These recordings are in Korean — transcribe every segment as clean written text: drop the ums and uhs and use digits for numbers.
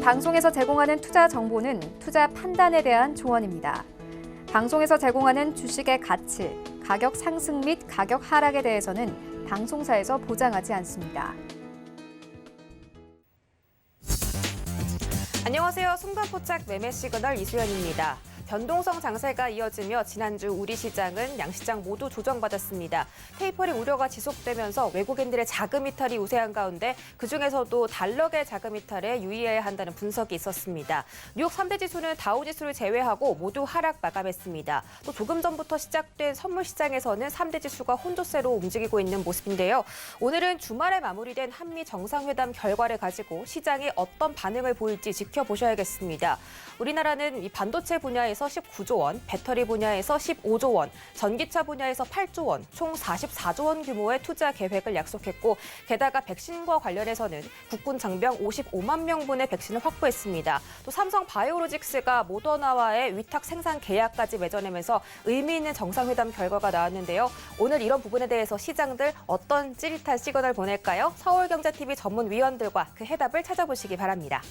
방송에서 제공하는 투자 정보는 투자 판단에 대한 조언입니다. 방송에서 제공하는 주식의 가치, 가격 상승 및 가격 하락에 대해서는 방송사에서 보장하지 않습니다. 안녕하세요. 순간포착 매매 시그널 이수연입니다. 변동성 장세가 이어지며 지난주 우리 시장은 양시장 모두 조정받았습니다. 테이퍼링 우려가 지속되면서 외국인들의 자금 이탈이 우세한 가운데 그중에서도 달러계 자금 이탈에 유의해야 한다는 분석이 있었습니다. 뉴욕 3대 지수는 다우지수를 제외하고 모두 하락 마감했습니다. 또 조금 전부터 시작된 선물 시장에서는 3대 지수가 혼조세로 움직이고 있는 모습인데요. 오늘은 주말에 마무리된 한미 정상회담 결과를 가지고 시장이 어떤 반응을 보일지 지켜보셔야겠습니다. 우리나라는 이 반도체 분야에서 19조 원, 배터리 분야에서 15조 원, 전기차 분야에서 8조 원, 총 44조 원 규모의 투자 계획을 약속했고 게다가 백신과 관련해서는 국군 장병 55만 명분의 백신을 확보했습니다. 또 삼성 바이오로직스가 모더나와의 위탁 생산 계약까지 맺어내면서 의미 있는 정상회담 결과가 나왔는데요. 오늘 이런 부분에 대해서 시장들 어떤 찌릿한 시그널 보낼까요? 서울경제TV 전문위원들과 그 해답을 찾아보시기 바랍니다.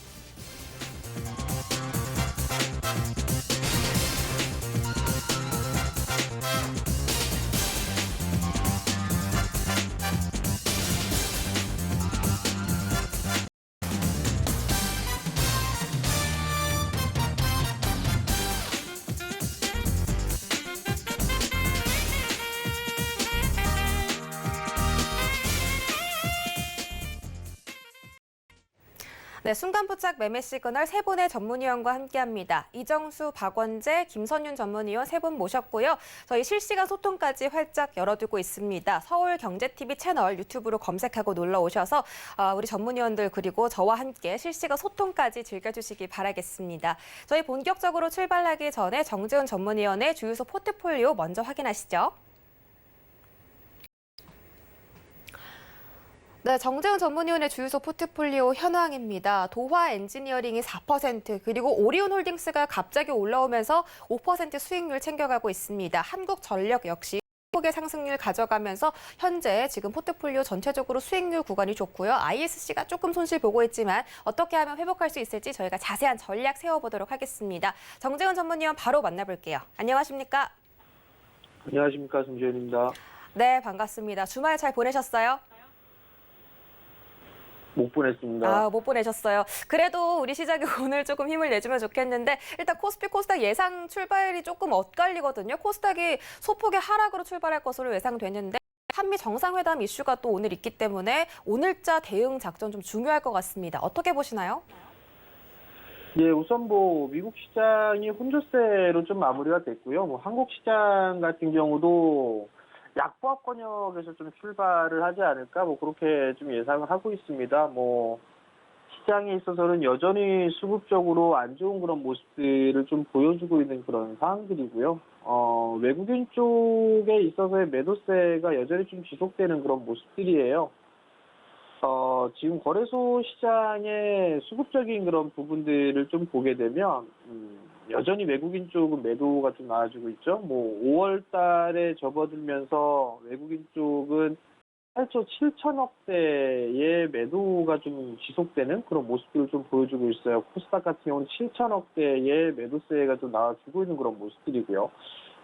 네, 순간포착 매매 시그널 세 분의 전문위원과 함께합니다. 이정수, 박원재, 김선윤 전문위원 세 분 모셨고요. 저희 실시간 소통까지 활짝 열어두고 있습니다. 서울경제TV 채널 유튜브로 검색하고 놀러 오셔서 우리 전문위원들 그리고 저와 함께 실시간 소통까지 즐겨주시기 바라겠습니다. 저희 본격적으로 출발하기 전에 정재훈 전문위원의 주유소 포트폴리오 먼저 확인하시죠. 네, 정재훈 전문위원의 주유소 포트폴리오 현황입니다. 도화 엔지니어링이 4%, 그리고 오리온홀딩스가 갑자기 올라오면서 5% 수익률 챙겨가고 있습니다. 한국전력 역시 폭의 상승률 가져가면서 현재 지금 포트폴리오 전체적으로 수익률 구간이 좋고요. ISC가 조금 손실 보고 있지만 어떻게 하면 회복할 수 있을지 저희가 자세한 전략 세워보도록 하겠습니다. 정재훈 전문위원 바로 만나볼게요. 안녕하십니까? 안녕하십니까, 정재훈입니다. 네, 반갑습니다. 주말 잘 보내셨어요? 못 보냈습니다. 못 보내셨어요. 그래도 우리 시장이 오늘 조금 힘을 내주면 좋겠는데 일단 코스피, 코스닥 예상 출발이 조금 엇갈리거든요. 코스닥이 소폭의 하락으로 출발할 것으로 예상되는데 한미 정상회담 이슈가 또 오늘 있기 때문에 오늘자 대응 작전 좀 중요할 것 같습니다. 어떻게 보시나요? 예, 우선 미국 시장이 혼조세로 좀 마무리가 됐고요. 한국 시장 같은 경우도 약보합 권역에서 좀 출발을 하지 않을까 그렇게 좀 예상을 하고 있습니다. 시장에 있어서는 여전히 수급적으로 안 좋은 그런 모습들을 좀 보여주고 있는 그런 상황들이고요. 외국인 쪽에 있어서의 매도세가 여전히 좀 지속되는 그런 모습들이에요. 지금 거래소 시장의 수급적인 그런 부분들을 좀 보게 되면, 여전히 외국인 쪽은 매도가 좀 나와주고 있죠. 5월 달에 접어들면서 외국인 쪽은 8조 7천억대의 매도가 좀 지속되는 그런 모습들을 좀 보여주고 있어요. 코스닥 같은 경우는 7천억대의 매도세가 좀 나와주고 있는 그런 모습들이고요.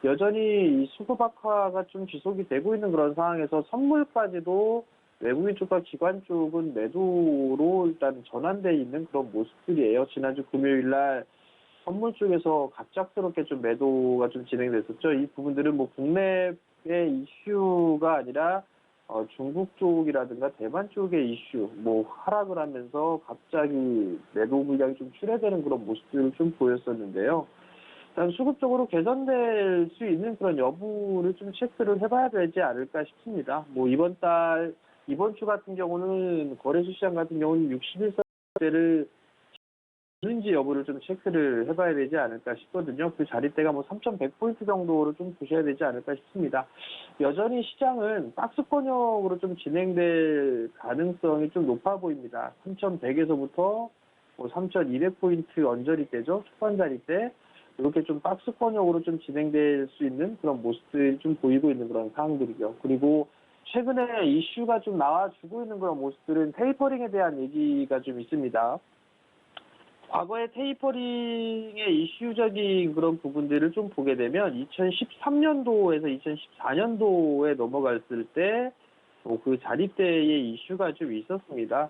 여전히 이 수급 악화가 좀 지속이 되고 있는 그런 상황에서 선물까지도 외국인 쪽과 기관 쪽은 매도로 일단 전환돼 있는 그런 모습들이에요. 지난주 금요일 날 선물 쪽에서 갑작스럽게 좀 매도가 좀 진행됐었죠. 이 부분들은 국내의 이슈가 아니라 중국 쪽이라든가 대만 쪽의 이슈, 하락을 하면서 갑자기 매도 물량이 좀 출회되는 그런 모습들을 좀 보였었는데요. 일단 수급적으로 개선될 수 있는 그런 여부를 좀 체크를 해봐야 되지 않을까 싶습니다. 이번 주 같은 경우는 거래소 시장 같은 경우는 61선대를 는지 여부를 좀 체크를 해봐야 되지 않을까 싶거든요. 그 자리대가 3,100포인트 정도로 좀 보셔야 되지 않을까 싶습니다. 여전히 시장은 박스권역으로 좀 진행될 가능성이 좀 높아 보입니다. 3,100에서부터 3,200포인트 언저리대죠. 초반 자리대. 이렇게 좀 박스권역으로 좀 진행될 수 있는 그런 모습들이 좀 보이고 있는 그런 상황들이죠. 그리고 최근에 이슈가 좀 나와주고 있는 그런 모습들은 테이퍼링에 대한 얘기가 좀 있습니다. 과거의 테이퍼링의 이슈적인 그런 부분들을 좀 보게 되면 2013년도에서 2014년도에 넘어갔을 때 그 자립대의 이슈가 좀 있었습니다.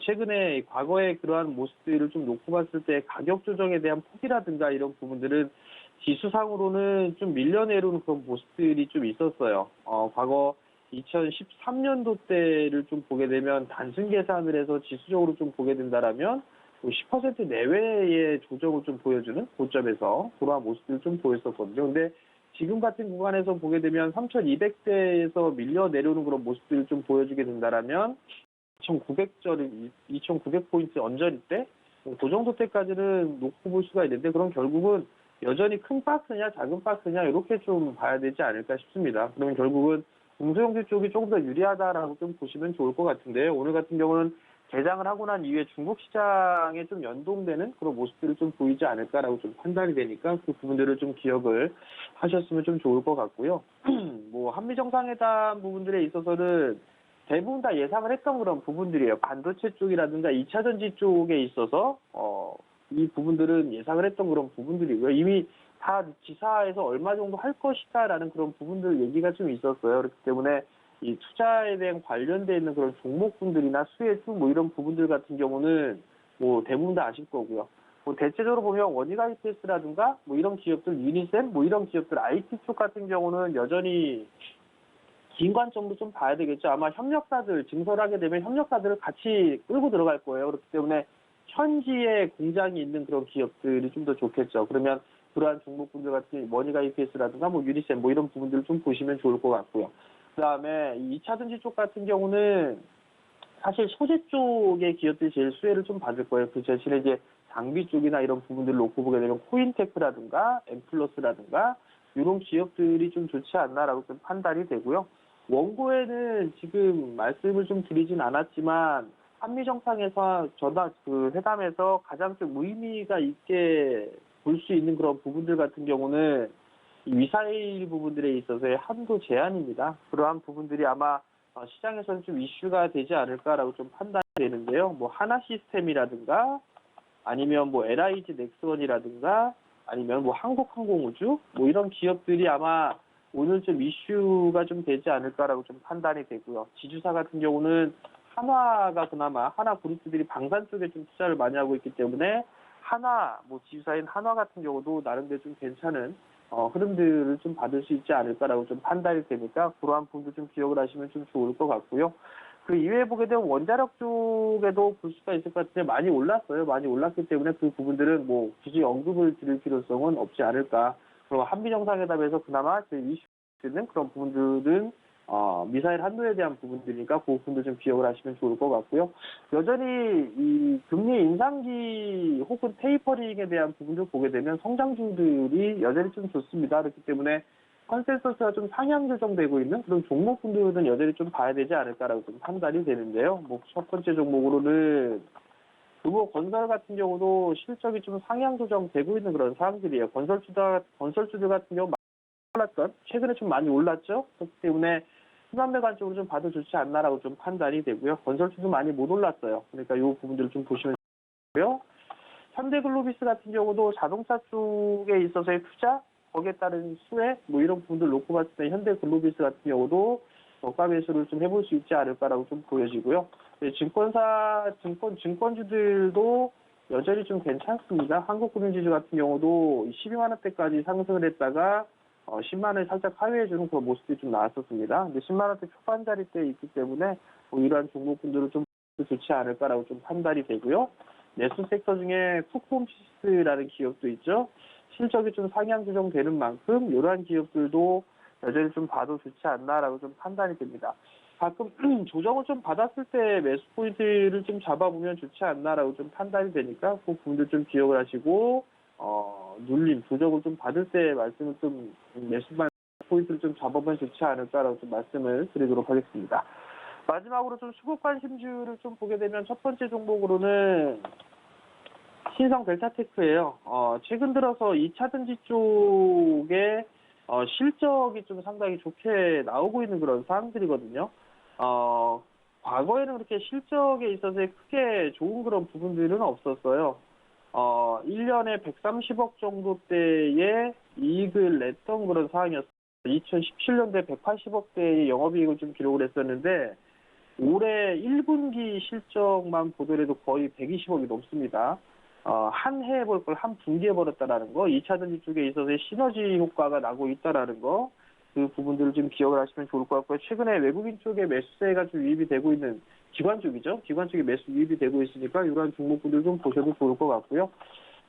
최근에 과거의 그러한 모습들을 좀 놓고 봤을 때 가격 조정에 대한 포기라든가 이런 부분들은 지수상으로는 좀 밀려내려는 그런 모습들이 좀 있었어요. 과거 2013년도 때를 좀 보게 되면 단순 계산을 해서 지수적으로 좀 보게 된다라면 10% 내외의 조정을 좀 보여주는 고점에서 그러한 모습들을 좀 보였었거든요. 근데 지금 같은 구간에서 보게 되면 3,200대에서 밀려 내려오는 그런 모습들을 좀 보여주게 된다라면 2,900포인트 언저리 때, 그 정도 때까지는 놓고 볼 수가 있는데, 그럼 결국은 여전히 큰 박스냐, 작은 박스냐, 이렇게 좀 봐야 되지 않을까 싶습니다. 그러면 결국은 중소형주 쪽이 조금 더 유리하다라고 좀 보시면 좋을 것 같은데요. 오늘 같은 경우는 개장을 하고 난 이후에 중국 시장에 좀 연동되는 그런 모습들을 좀 보이지 않을까라고 좀 판단이 되니까 그 부분들을 좀 기억을 하셨으면 좀 좋을 것 같고요. 뭐 한미 정상회담 부분들에 있어서는 대부분 다 예상을 했던 그런 부분들이에요. 반도체 쪽이라든가 2차 전지 쪽에 있어서 이 부분들은 예상을 했던 그런 부분들이고요. 이미 다 지사에서 얼마 정도 할 것이다라는 그런 부분들 얘기가 좀 있었어요. 그렇기 때문에 이 투자에 대한 관련돼 있는 그런 종목분들이나 수혜주 뭐 이런 부분들 같은 경우는 뭐 대부분 다 아실 거고요. 뭐 대체적으로 보면 원희가 IPS라든가 뭐 이런 기업들, 유니셈 뭐 이런 기업들 IT 쪽 같은 경우는 여전히 긴 관점으로 좀 봐야 되겠죠. 아마 협력사들 증설하게 되면 협력사들을 같이 끌고 들어갈 거예요. 그렇기 때문에 현지에 공장이 있는 그런 기업들이 좀 더 좋겠죠. 그러면 그러한 종목분들 같은 원희가 IPS라든가 뭐 유니셈 뭐 이런 부분들을 좀 보시면 좋을 것 같고요. 그다음에 2차 전지 쪽 같은 경우는 사실 소재 쪽의 기업들이 제일 수혜를 좀 받을 거예요. 그 대신에 이제 장비 쪽이나 이런 부분들을 놓고 보게 되면 코인테크라든가 엠플러스라든가 이런 기업들이 좀 좋지 않나라고 좀 판단이 되고요. 원고에는 지금 말씀을 좀 드리진 않았지만 한미 정상에서 그 회담에서 가장 좀 의미가 있게 볼 수 있는 그런 부분들 같은 경우는 이 미사일 부분들에 있어서의 한도 제한입니다. 그러한 부분들이 아마 시장에서는 좀 이슈가 되지 않을까라고 좀 판단이 되는데요. 뭐 하나 시스템이라든가 아니면 뭐 LIG 넥스원이라든가 아니면 뭐 한국항공우주 뭐 이런 기업들이 아마 오늘 좀 이슈가 좀 되지 않을까라고 좀 판단이 되고요. 지주사 같은 경우는 한화가 그나마 한화 그룹들이 방산 쪽에 좀 투자를 많이 하고 있기 때문에 한화 뭐 지주사인 한화 같은 경우도 나름대로 좀 괜찮은 흐름들을 좀 받을 수 있지 않을까라고 좀 판단이 되니까 그러한 부분도 좀 기억을 하시면 좀 좋을 것 같고요. 그 이외에 보게 되면 원자력 쪽에도 볼 수가 있을 것 같은데 많이 올랐어요. 많이 올랐기 때문에 그 부분들은 뭐 굳이 언급을 드릴 필요성은 없지 않을까. 그리고 한미 정상회담에서 그나마 이슈되는 그런 부분들은 미사일 한도에 대한 부분들이니까 그 부분도 좀 기억을 하시면 좋을 것 같고요. 여전히 이 금리 인상기 혹은 테이퍼링에 대한 부분들 보게 되면 성장주들이 여전히 좀 좋습니다. 그렇기 때문에 컨센서스가 좀 상향 조정되고 있는 그런 종목분들은 여전히 좀 봐야 되지 않을까라고 좀 판단이 되는데요. 뭐 첫 번째 종목으로는 금호건설 같은 경우도 실적이 좀 상향 조정되고 있는 그런 상황들이에요. 건설주들 같은 경우 올랐던 최근에 좀 많이 올랐죠. 그렇기 때문에 순환매 관점으로 좀 봐도 좋지 않나라고 좀 판단이 되고요. 건설주도 많이 못 올랐어요. 그러니까 이 부분들을 좀 보시면 되고요. 현대글로비스 같은 경우도 자동차 쪽에 있어서의 투자 거기에 따른 수혜 뭐 이런 부분들 놓고 봤을 때 현대글로비스 같은 경우도 저가 매수를 좀 해볼 수 있지 않을까라고 좀 보여지고요. 증권주들도 여전히 좀 괜찮습니다. 한국금융지주 같은 경우도 12만 원대까지 상승을 했다가 10만 원에 살짝 하회해주는 그런 모습이 좀 나왔었습니다. 근데 10만 원대 초반 자리대에 있기 때문에 뭐 이러한 종목분들은 좀 좋지 않을까라고 좀 판단이 되고요. 내수 섹터 중에 푸콤시스라는 기업도 있죠. 실적이 좀 상향 조정되는 만큼 이러한 기업들도 여전히 좀 봐도 좋지 않나라고 좀 판단이 됩니다. 가끔 조정을 좀 받았을 때 매수 포인트를 좀 잡아보면 좋지 않나라고 좀 판단이 되니까 그 부분들 좀 기억을 하시고 눌림, 조정을 좀 받을 때 말씀을 좀 매수만 포인트를 좀 잡아보면 좋지 않을까라고 좀 말씀을 드리도록 하겠습니다. 마지막으로 좀 수급 관심주를 좀 보게 되면 첫 번째 종목으로는 신성 델타테크예요. 최근 들어서 2차 전지 쪽에 실적이 좀 상당히 좋게 나오고 있는 그런 사항들이거든요. 과거에는 그렇게 실적에 있어서 크게 좋은 그런 부분들은 없었어요. 1년에 130억 정도대의 이익을 냈던 그런 상황이었어요. 2017년도에 180억대의 영업이익을 좀 기록을 했었는데 올해 1분기 실적만 보더라도 거의 120억이 넘습니다. 한 해 볼 걸 한 분기에 벌었다라는 거, 2차 전지 쪽에 있어서의 시너지 효과가 나고 있다라는 거, 그 부분들을 좀 기억을 하시면 좋을 것 같고요. 최근에 외국인 쪽에 매수세가 좀 유입이 되고 있는 기관 쪽이죠. 기관 쪽에 매수 유입이 되고 있으니까 이러한 종목들을 좀 보셔도 좋을 것 같고요.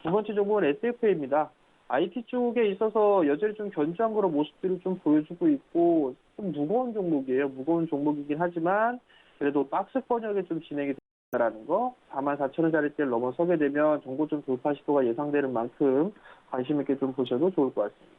두 번째 종목은 SFA입니다. IT 쪽에 있어서 여전히 좀 견조한 그런 모습들을 좀 보여주고 있고 좀 무거운 종목이에요. 무거운 종목이긴 하지만 그래도 박스 번역에 좀 진행이 된다는 거, 44,000원짜리대를 넘어서게 되면 정고점 돌파 시도가 예상되는 만큼 관심 있게 좀 보셔도 좋을 것 같습니다.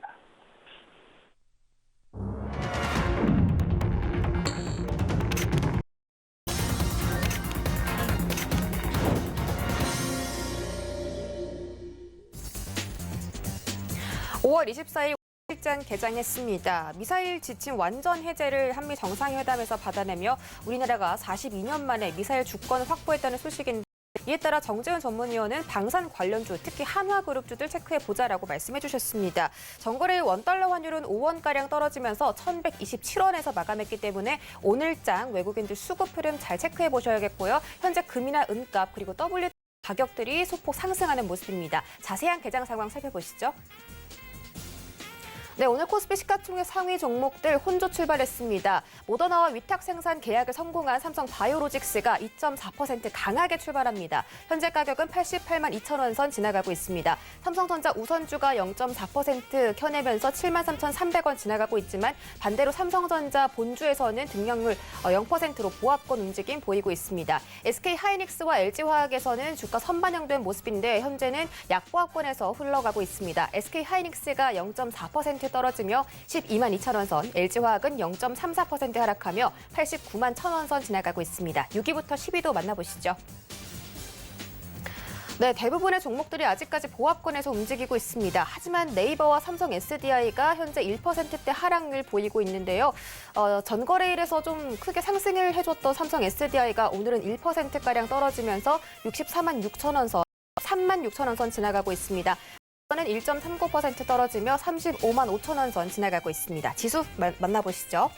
5월 24일 실장 개장했습니다. 미사일 지침 완전 해제를 한미 정상회담에서 받아내며 우리나라가 42년 만에 미사일 주권을 확보했다는 소식인데 이에 따라 정재훈 전문위원은 방산 관련주, 특히 한화그룹주들 체크해보자라고 말씀해 주셨습니다. 전거래일 원달러 환율은 5원가량 떨어지면서 1,127원에서 마감했기 때문에 오늘장 외국인들 수급 흐름 잘 체크해보셔야겠고요. 현재 금이나 은값 그리고 WTI 가격들이 소폭 상승하는 모습입니다. 자세한 개장 상황 살펴보시죠. 네, 오늘 코스피 시가총액 상위 종목들 혼조 출발했습니다. 모더나와 위탁 생산 계약을 성공한 삼성 바이오로직스가 2.4% 강하게 출발합니다. 현재 가격은 88만 2천 원 선 지나가고 있습니다. 삼성전자 우선주가 0.4% 켜내면서 73,300원 지나가고 있지만 반대로 삼성전자 본주에서는 등락률 0%로 보합권 움직임 보이고 있습니다. SK하이닉스와 LG화학에서는 주가 선반영된 모습인데 현재는 약보합권에서 흘러가고 있습니다. SK하이닉스가 0.4% 떨어지며 12만 2천 원 선, LG화학은 0.34% 하락하며 89만 1천 원 선 지나가고 있습니다. 6위부터 10위도 만나보시죠. 네, 대부분의 종목들이 아직까지 보합권에서 움직이고 있습니다. 하지만 네이버와 삼성 SDI가 현재 1%대 하락률 보이고 있는데요. 전거래일에서 좀 크게 상승을 해줬던 삼성 SDI가 오늘은 1%가량 떨어지면서 64만 6천 원 선, 3만 6천 원 선 지나가고 있습니다. 는 1.39% 떨어지며 35만 5천 원 선 지나가고 있습니다. 지수 만나보시죠.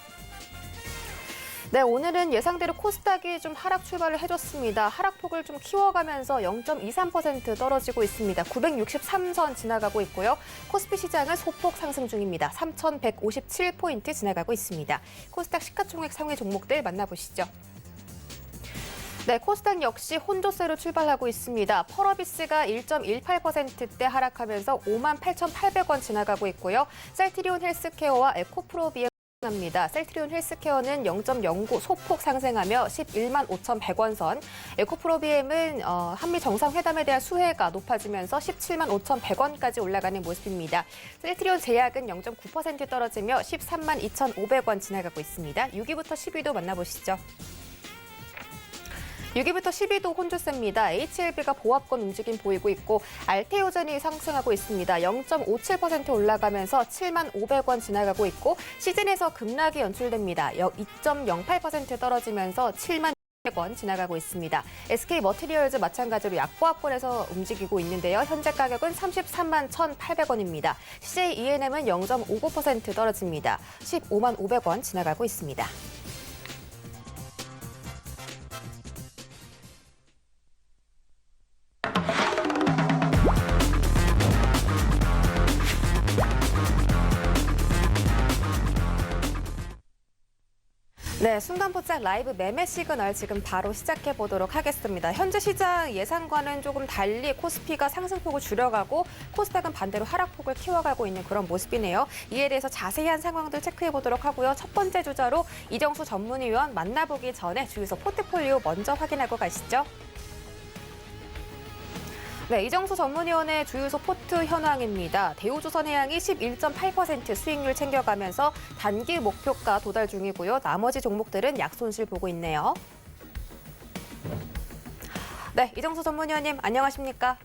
네, 오늘은 예상대로 코스닥이 좀 하락 출발을 해줬습니다. 하락폭을 좀 키워가면서 0.23% 떨어지고 있습니다. 963선 지나가고 있고요. 코스피 시장은 소폭 상승 중입니다. 3,157포인트 지나가고 있습니다. 코스닥 시가총액 상위 종목들 만나보시죠. 네, 코스닥 역시 혼조세로 출발하고 있습니다. 펄어비스가 1.18%대 하락하면서 58,800원 지나가고 있고요. 셀트리온 헬스케어와 에코프로비엠 합니다. 셀트리온 헬스케어는 0.09 소폭 상승하며 11만 5,100원 선, 에코프로비엠은 한미 정상회담에 대한 수혜가 높아지면서 17만 5,100원까지 올라가는 모습입니다. 셀트리온 제약은 0.9% 떨어지며 13만 2,500원 지나가고 있습니다. 6위부터 10위도 만나보시죠. 6위부터 10위도 혼조세입니다. HLB가 보합권 움직임 보이고 있고 알테오젠이 상승하고 있습니다. 0.57% 올라가면서 7만 500원 지나가고 있고 시즌에서 급락이 연출됩니다. 2.08% 떨어지면서 7만 100원 지나가고 있습니다. SK머티리얼즈 마찬가지로 약보합권에서 움직이고 있는데요. 현재 가격은 33만 1,800원입니다. CJENM은 0.59% 떨어집니다. 15만 500원 지나가고 있습니다. 네, 순간포착 라이브 매매 시그널 지금 바로 시작해 보도록 하겠습니다. 현재 시장 예상과는 조금 달리 코스피가 상승폭을 줄여가고 코스닥은 반대로 하락폭을 키워가고 있는 그런 모습이네요. 이에 대해서 자세한 상황들 체크해 보도록 하고요. 첫 번째 주자로 이정수 전문위원 만나보기 전에 주유소 포트폴리오 먼저 확인하고 가시죠. 네, 이정수 전문위원의 주유소 포트 현황입니다. 대우조선해양이 11.8% 수익률 챙겨가면서 단기 목표가 도달 중이고요. 나머지 종목들은 약손실 보고 있네요. 네, 이정수 전문위원님 안녕하십니까?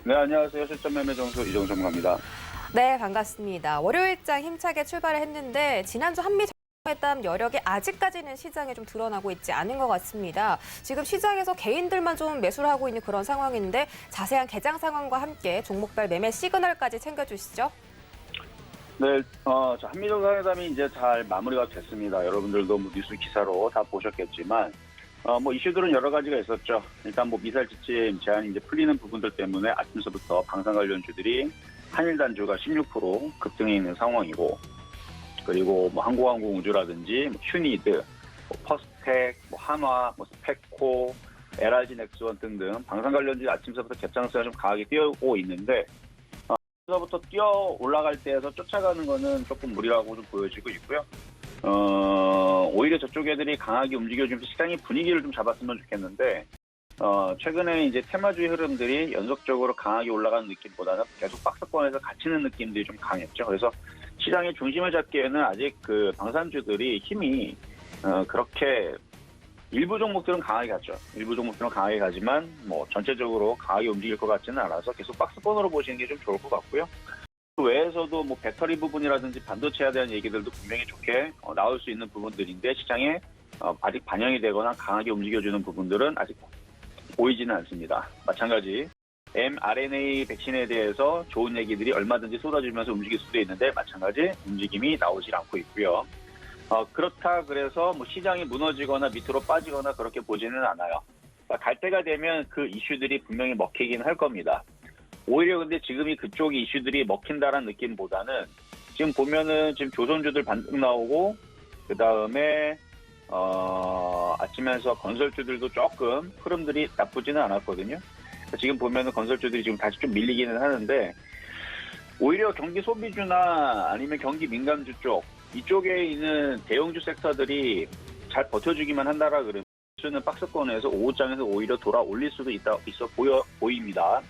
네, 안녕하세요. 실전 매매 정수 이정수 전문가입니다. 네, 반갑습니다. 월요일장 힘차게 출발을 했는데 지난주 한미 회담 여력이 아직까지는 시장에 좀 드러나고 있지 않은 것 같습니다. 지금 시장에서 개인들만 좀 매수를 하고 있는 그런 상황인데 자세한 개장 상황과 함께 종목별 매매 시그널까지 챙겨주시죠. 네, 한미 정상회담이 이제 잘 마무리가 됐습니다. 여러분들도 뭐 뉴스 기사로 다 보셨겠지만, 이슈들은 여러 가지가 있었죠. 일단 미사일 지침 제한이 이제 풀리는 부분들 때문에 아침서부터 방산 관련주들이 한일 단주가 16% 급등해 있는 상황이고, 그리고 항공우주라든지 휴니드, 퍼스텍, 한화, 스펙코, LRG 넥스원 등등 방산 관련주 아침서부터 갭상승가 좀 강하게 뛰어오고 있는데, 부터 뛰어 올라갈 때에서 쫓아가는 거는 조금 무리라고 좀 보여지고 있고요. 오히려 저쪽 애들이 강하게 움직여주면서 시장의 분위기를 좀 잡았으면 좋겠는데, 최근에 이제 테마주의 흐름들이 연속적으로 강하게 올라가는 느낌보다는 계속 박스권에서 갇히는 느낌들이 좀 강했죠. 그래서 시장의 중심을 잡기에는 아직 그 방산주들이 힘이 그렇게 일부 종목들은 강하게 갔죠. 일부 종목들은 강하게 가지만 전체적으로 강하게 움직일 것 같지는 않아서 계속 박스권으로 보시는 게 좀 좋을 것 같고요. 그 외에서도 배터리 부분이라든지 반도체에 대한 얘기들도 분명히 좋게 나올 수 있는 부분들인데 시장에 아직 반영이 되거나 강하게 움직여주는 부분들은 아직 보이지는 않습니다. 마찬가지 mRNA 백신에 대해서 좋은 얘기들이 얼마든지 쏟아지면서 움직일 수도 있는데 마찬가지 움직임이 나오질 않고 있고요. 그렇다 그래서 시장이 무너지거나 밑으로 빠지거나 그렇게 보지는 않아요. 갈 때가 되면 그 이슈들이 분명히 먹히긴 할 겁니다. 오히려 근데 지금이 그쪽이 이슈들이 먹힌다라는 느낌보다는 지금 보면은 지금 조선주들 반등 나오고 그 다음에 아침에서 건설주들도 조금 흐름들이 나쁘지는 않았거든요. 지금 보면은 건설주들이 지금 다시 좀 밀리기는 하는데 오히려 경기 소비주나 아니면 경기 민감주 쪽 이쪽에 있는 대형주 섹터들이 잘 버텨주기만 한다라 그러면 수는 박스권에서 오후장에서 오히려 돌아 올릴 수도 있어 보입니다.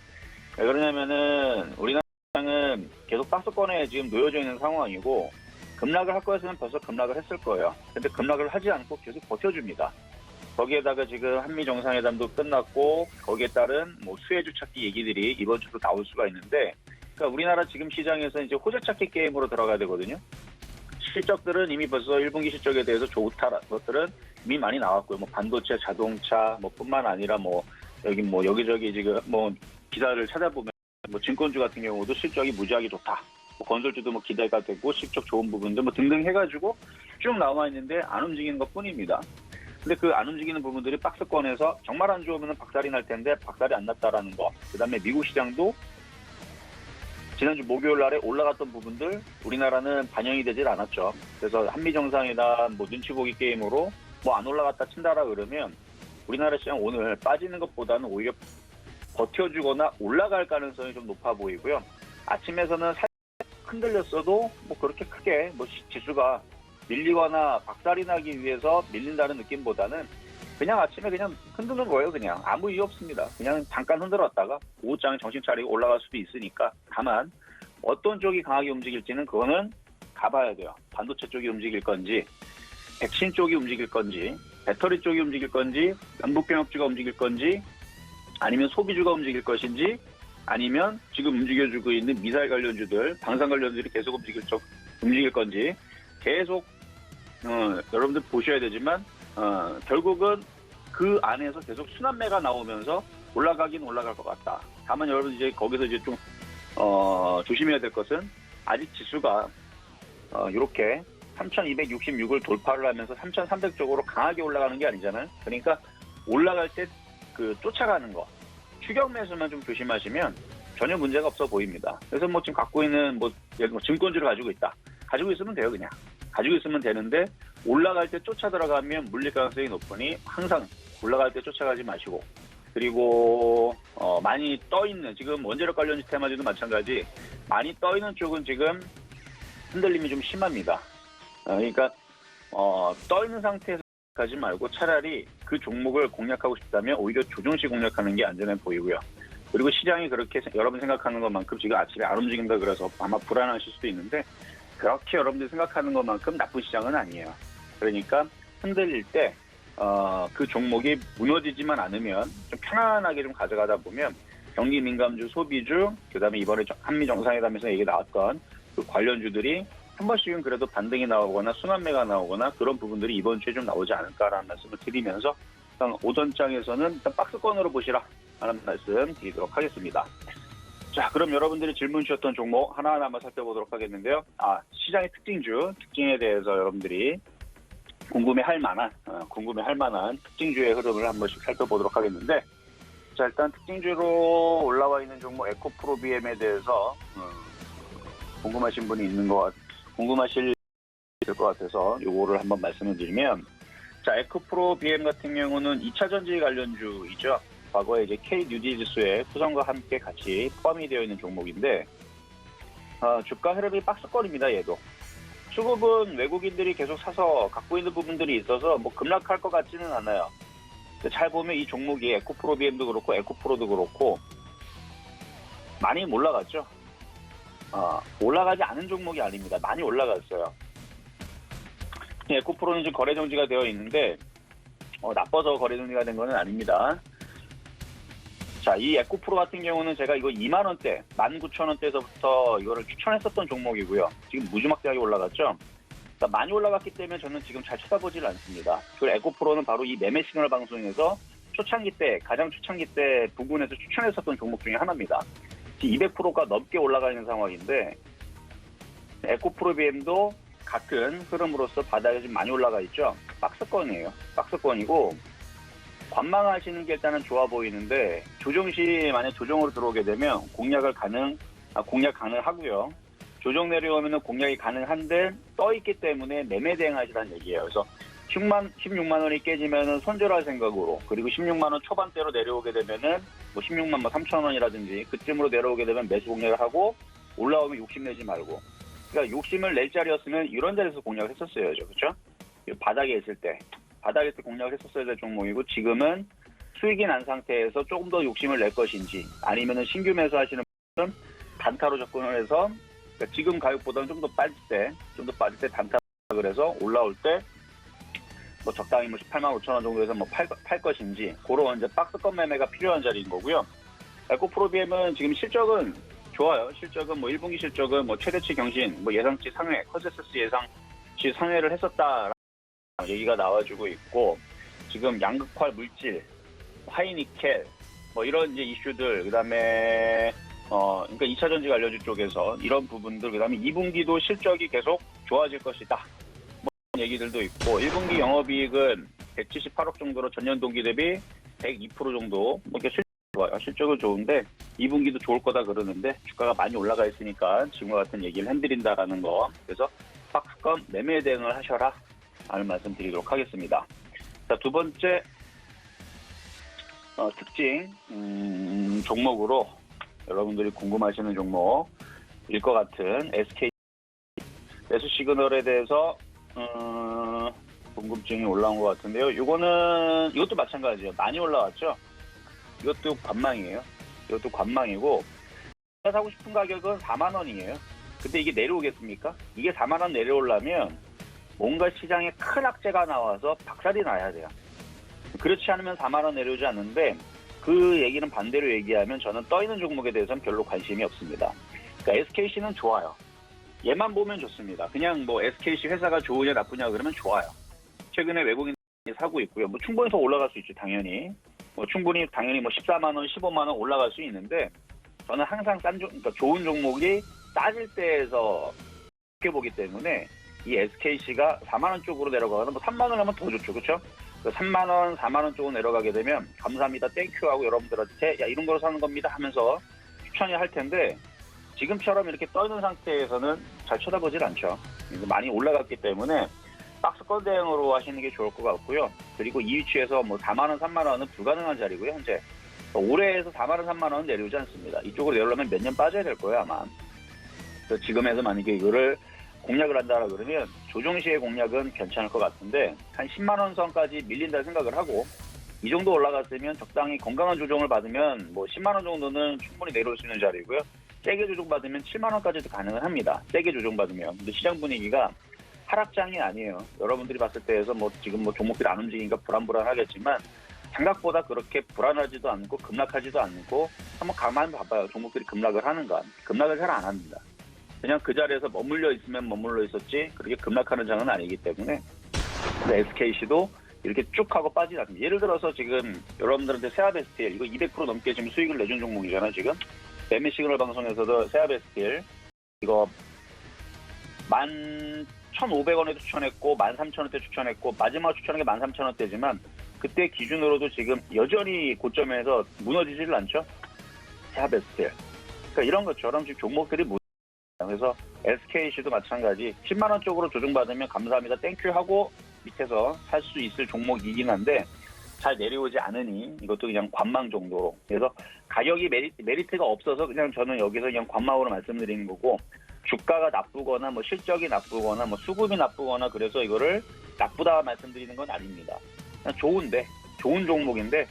왜 그러냐면은 우리나라 시장은 계속 박스권에 지금 놓여져 있는 상황이고 급락을 할 거였으면 벌써 급락을 했을 거예요. 근데 급락을 하지 않고 계속 버텨줍니다. 거기에다가 지금 한미 정상회담도 끝났고 거기에 따른 수혜주 찾기 얘기들이 이번 주도 나올 수가 있는데 그러니까 우리나라 지금 시장에서 이제 호재 찾기 게임으로 들어가야 되거든요. 실적들은 이미 벌써 1분기 실적에 대해서 좋다라는 것들은 이미 많이 나왔고요. 반도체, 자동차, 뿐만 아니라 여기저기 지금 기사를 찾아보면 증권주 같은 경우도 실적이 무지하게 좋다. 건설주도 기대가 되고 실적 좋은 부분들 등등 해가지고 쭉 나와 있는데 안 움직이는 것 뿐입니다. 근데 그 안 움직이는 부분들이 박스권에서 정말 안 좋으면 박살이 날 텐데 박살이 안 났다라는 거. 그 다음에 미국 시장도 지난주 목요일 날에 올라갔던 부분들 우리나라는 반영이 되질 않았죠. 그래서 한미 정상회담 눈치 보기 게임으로 안 올라갔다 친다라 그러면 우리나라 시장 오늘 빠지는 것보다는 오히려 버텨주거나 올라갈 가능성이 좀 높아 보이고요. 아침에서는 살짝 흔들렸어도 그렇게 크게 지수가 밀리거나 박살이 나기 위해서 밀린다는 느낌보다는 그냥 아침에 그냥 흔드는 거예요. 그냥 아무 이유 없습니다. 그냥 잠깐 흔들었다가 오후장에 정신 차리고 올라갈 수도 있으니까 다만 어떤 쪽이 강하게 움직일지는 그거는 가봐야 돼요. 반도체 쪽이 움직일 건지 백신 쪽이 움직일 건지 배터리 쪽이 움직일 건지 남북병역주가 움직일 건지 아니면 소비주가 움직일 것인지 아니면 지금 움직여주고 있는 미사일 관련주들 방산 관련주들이 계속 움직일 건지 계속 여러분들 보셔야 되지만 결국은 그 안에서 계속 순환매가 나오면서 올라가긴 올라갈 것 같다. 다만 여러분 이제 거기서 이제 좀 조심해야 될 것은 아직 지수가 이렇게 3,266을 돌파를 하면서 3,300 쪽으로 강하게 올라가는 게 아니잖아요. 그러니까 올라갈 때 그 쫓아가는 거 추격 매수만 좀 조심하시면 전혀 문제가 없어 보입니다. 그래서 지금 갖고 있는 예를 들어 증권주를 가지고 있다. 가지고 있으면 돼요. 그냥 가지고 있으면 되는데 올라갈 때 쫓아 들어가면 물릴 가능성이 높으니 항상 올라갈 때 쫓아가지 마시고 그리고 많이 떠있는 지금 원자력 관련주 테마주도 마찬가지 많이 떠있는 쪽은 지금 흔들림이 좀 심합니다. 그러니까 떠있는 상태에서 가지 말고 차라리 그 종목을 공략하고 싶다면 오히려 조정시 공략하는 게 안전해 보이고요. 그리고 시장이 그렇게 여러분 생각하는 것만큼 지금 아침에 안 움직인다 그래서 아마 불안하실 수도 있는데 그렇게 여러분들이 생각하는 것만큼 나쁜 시장은 아니에요. 그러니까 흔들릴 때 그 종목이 무너지지만 않으면 좀 편안하게 좀 가져가다 보면 경기 민감주, 소비주, 그다음에 이번에 한미 정상회담에서 얘기 나왔던 그 관련주들이 한 번씩은 그래도 반등이 나오거나 순환매가 나오거나 그런 부분들이 이번 주에 좀 나오지 않을까라는 말씀을 드리면서 일단 오전장에서는 일단 박스권으로 보시라 하는 말씀 드리도록 하겠습니다. 자, 그럼 여러분들이 질문 주셨던 종목 하나하나 한번 살펴보도록 하겠는데요. 시장의 특징에 대해서 여러분들이 궁금해할 만한 특징주의 흐름을 한 번씩 살펴보도록 하겠는데, 자, 일단 특징주로 올라와 있는 종목 에코프로비엠에 대해서 궁금하신 분이 궁금하실 것 같아서 요거를 한번 말씀을 드리면, 자, 에코프로비엠 같은 경우는 2차 전지 관련주이죠. 과거에 이제 K뉴디지수의 후성과 함께 같이 포함이 되어 있는 종목인데, 주가 흐름이 박스권입니다. 얘도 수급은 외국인들이 계속 사서 갖고 있는 부분들이 있어서 뭐 급락할 것 같지는 않아요. 잘 보면 이 종목이 에코프로비엠도 그렇고 에코프로도 그렇고 많이 올라갔죠. 올라가지 않은 종목이 아닙니다. 많이 올라갔어요. 에코프로는 지금 거래 정지가 되어 있는데 나빠서 거래 정지가 된 건 아닙니다. 자, 이 에코프로 같은 경우는 제가 이거 2만 원대, 19,000원대에서부터 이거를 추천했었던 종목이고요. 지금 무지막지하게 올라갔죠. 그러니까 많이 올라갔기 때문에 저는 지금 잘 쳐다보질 않습니다. 그리고 에코프로는 바로 이 매매 시그널 방송에서 가장 초창기 때 부근에서 추천했었던 종목 중에 하나입니다. 지금 200%가 넘게 올라가 있는 상황인데, 에코프로비엠도 같은 흐름으로서 바닥에 좀 많이 올라가 있죠. 박스권이에요. 박스권이고, 관망하시는 게 일단은 좋아 보이는데, 조정 시 만약 조정으로 들어오게 되면 공략 가능하고요. 조정 내려오면 공략이 가능한데 떠 있기 때문에 매매 대응하시라는 얘기예요. 그래서 16만 원이 깨지면은 손절할 생각으로, 그리고 16만 원 초반대로 내려오게 되면은 뭐 16만 3천 원이라든지 그쯤으로 내려오게 되면 매수 공략을 하고, 올라오면 욕심내지 말고. 그러니까 욕심을 낼 자리였으면 이런 자리에서 공략을 했었어요. 그렇죠? 바닥에 있을 때 공략을 했었어야 될 종목이고, 지금은 수익이 난 상태에서 조금 더 욕심을 낼 것인지, 아니면은 신규 매수하시는 분은 단타로 접근을 해서, 그러니까 지금 가격보다는 좀 더 빠질 때 단타를 해서 올라올 때 뭐 적당히 뭐 18만 5천 원 정도에서 뭐 팔 것인지, 그런 이제 박스권 매매가 필요한 자리인 거고요. 에코프로비엠은 지금 실적은 좋아요. 실적은 뭐 1분기 실적은 뭐 최대치 경신, 뭐 예상치 상회, 컨센서스 예상치 상회를 했었다라는 얘기가 나와주고 있고, 지금 양극화 물질, 하이니켈, 뭐 이런 이제 이슈들, 그다음에 그러니까 2차 전지 관련주 쪽에서 이런 부분들, 그다음에 2분기도 실적이 계속 좋아질 것이다. 뭐 이런 얘기들도 있고, 1분기 영업이익은 178억 정도로 전년 동기 대비 102% 정도, 뭐 이렇게 좋아요. 실적은 좋은데 2분기도 좋을 거다 그러는데 주가가 많이 올라가 있으니까 지금과 같은 얘기를 해드린다라는 거. 그래서 박스권 매매 대응을 하셔라 라는 말씀 드리도록 하겠습니다. 자, 두 번째 특징 종목으로 여러분들이 궁금하시는 종목일 것 같은 SK 매수 시그널에 대해서 궁금증이 올라온 것 같은데요. 이것도 마찬가지예요. 많이 올라왔죠. 이것도 관망이에요. 이것도 관망이고, 사고 싶은 가격은 4만 원이에요. 근데 이게 내려오겠습니까? 이게 4만 원 내려오려면 뭔가 시장에 큰 악재가 나와서 박살이 나야 돼요. 그렇지 않으면 4만 원 내려오지 않는데, 그 얘기는 반대로 얘기하면 저는 떠있는 종목에 대해서는 별로 관심이 없습니다. 그러니까 SKC는 좋아요. 얘만 보면 좋습니다. 그냥 뭐 SKC 회사가 좋으냐 나쁘냐 그러면 좋아요. 최근에 외국인이 사고 있고요. 뭐 충분히 더 올라갈 수 있죠, 당연히. 당연히 뭐 14만 원, 15만 원 올라갈 수 있는데, 저는 항상 그러니까 좋은 종목이 싸질 때에서 이렇게 보기 때문에 이 SKC가 4만 원 쪽으로 내려가거나 뭐 3만 원 하면 더 좋죠, 그렇죠? 3만 원, 4만 원 쪽으로 내려가게 되면 감사합니다, 땡큐 하고 여러분들한테 야 이런 거로 사는 겁니다 하면서 추천이 할 텐데, 지금처럼 이렇게 떠 있는 상태에서는 잘 쳐다보질 않죠. 많이 올라갔기 때문에 박스권 대응으로 하시는 게 좋을 것 같고요. 그리고 이 위치에서 뭐 4만 원, 3만 원은 불가능한 자리고요. 현재 올해에서 4만 원, 3만 원은 내려오지 않습니다. 이쪽으로 내려오려면 몇 년 빠져야 될 거예요, 아마. 그래서 지금에서 만약에 이거를 공략을 한다라 그러면 조정 시의 공략은 괜찮을 것 같은데, 한 10만 원 선까지 밀린다 생각을 하고, 이 정도 올라갔으면 적당히 건강한 조정을 받으면 뭐 10만 원 정도는 충분히 내려올 수 있는 자리고요. 세게 조정받으면 7만 원까지도 가능은 합니다. 세게 조정받으면. 근데 시장 분위기가 하락장이 아니에요. 여러분들이 봤을 때에서 뭐 지금 뭐 종목들이 안 움직이니까 불안하겠지만, 생각보다 그렇게 불안하지도 않고 급락하지도 않고, 한번 가만히 봐봐요. 종목들이 급락을 하는가. 급락을 잘 안 합니다. 그냥 그 자리에서 머물러 있으면 머물러 있었지 그렇게 급락하는 장은 아니기 때문에 SKC도 이렇게 쭉 하고 빠지지 않습니다. 예를 들어서 지금 여러분들한테 세아베스틸 이거 200% 넘게 지금 수익을 내준 종목이잖아요. 지금 매매 시그널 방송에서도 세아베스틸 이거 11,500원에도 추천했고 13,000원대 추천했고 마지막 추천한 게 13,000원대지만 그때 기준으로도 지금 여전히 고점에서 무너지지를 않죠. 세아베스틸. 그러니까 이런 것처럼 지금 종목들이 그래서 SKC도 마찬가지 10만 원 쪽으로 조정받으면 감사합니다 땡큐 하고 밑에서 살 수 있을 종목이긴 한데 잘 내려오지 않으니 이것도 그냥 관망 정도로. 그래서 가격이 메리트가 없어서 그냥 저는 여기서 그냥 관망으로 말씀드리는 거고 주가가 나쁘거나 뭐 실적이 나쁘거나 뭐 수급이 나쁘거나 그래서 이거를 나쁘다 말씀드리는 건 아닙니다. 그냥 좋은 종목인데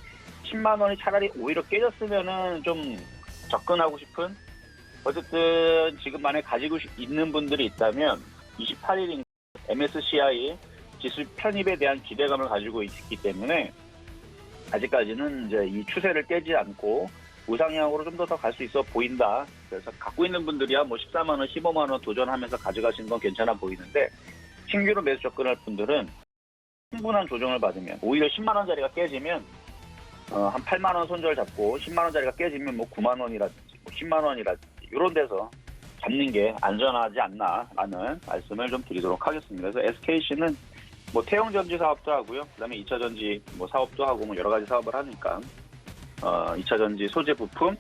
10만 원이 차라리 오히려 깨졌으면은 좀 접근하고 싶은 어쨌든 지금 만약에 가지고 있는 분들이 있다면 28일인 MSCI 지수 편입에 대한 기대감을 가지고 있기 때문에 아직까지는 이제 이 추세를 깨지 않고 우상향으로 좀 더 갈 수 있어 보인다. 그래서 갖고 있는 분들이야 뭐 14만 원, 15만 원 도전하면서 가져가시는 건 괜찮아 보이는데 신규로 매수 접근할 분들은 충분한 조정을 받으면 오히려 10만 원짜리가 깨지면 한 8만 원 손절 잡고 10만 원짜리가 깨지면 뭐 9만 원이라든지 뭐 10만 원이라든지 이런 데서 잡는 게 안전하지 않나라는 말씀을 좀 드리도록 하겠습니다. 그래서 SKC는 뭐 태형 전지 사업도 하고요. 그다음에 2차 전지 뭐 사업도 하고 뭐 여러 가지 사업을 하니까 2차 전지 소재 부품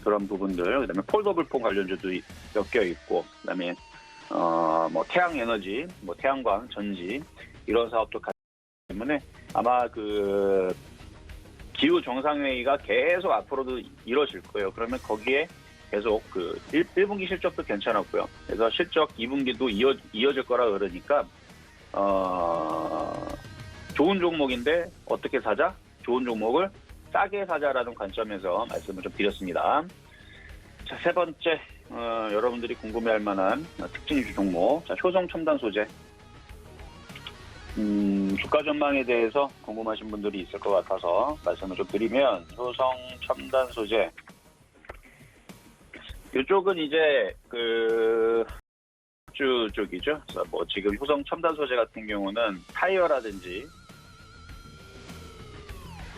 그런 부분들 그다음에 폴더블 폰 관련주도 엮여 있고 그다음에 뭐 태양 에너지, 뭐 태양광 전지 이런 사업도 같기 때문에 아마 그 기후 정상회의가 계속 앞으로도 이뤄질 거예요. 그러면 거기에 계속 그 1분기 실적도 괜찮았고요. 그래서 실적 2분기도 이어질 거라 그러니까 좋은 종목인데 어떻게 사자? 좋은 종목을 싸게 사자라는 관점에서 말씀을 좀 드렸습니다. 자, 세 번째 여러분들이 궁금해할 만한 특징주 종목. 자, 효성 첨단 소재. 주가 전망에 대해서 궁금하신 분들이 있을 것 같아서 말씀을 좀 드리면 효성 첨단 소재. 이쪽은 이제 그 주 쪽이죠. 그래서 뭐 지금 효성 첨단 소재 같은 경우는 타이어라든지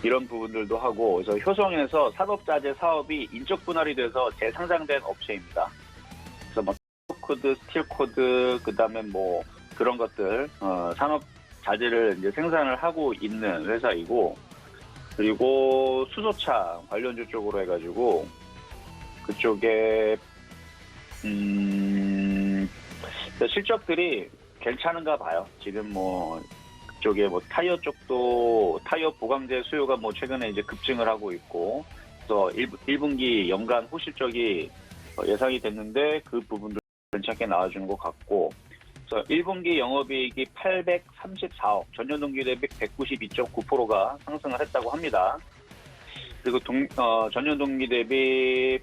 이런 부분들도 하고 그래서 효성에서 산업자재 사업이 인적 분할이 돼서 재상장된 업체입니다. 그래서 뭐 코드, 스틸 코드, 그다음에 뭐 그런 것들 산업 자재를 이제 생산을 하고 있는 회사이고 그리고 수소차 관련주 쪽으로 해가지고 그쪽에 실적들이 괜찮은가 봐요. 지금 뭐 그쪽에 뭐 타이어 쪽도 타이어 보강제 수요가 뭐 최근에 이제 급증을 하고 있고 또 1분기 연간 호실적이 예상이 됐는데 그 부분도 괜찮게 나와주는 것 같고 그래서 1분기 영업이익이 834억 전년 동기 대비 192.9%가 상승을 했다고 합니다. 그리고 전년 동기 대비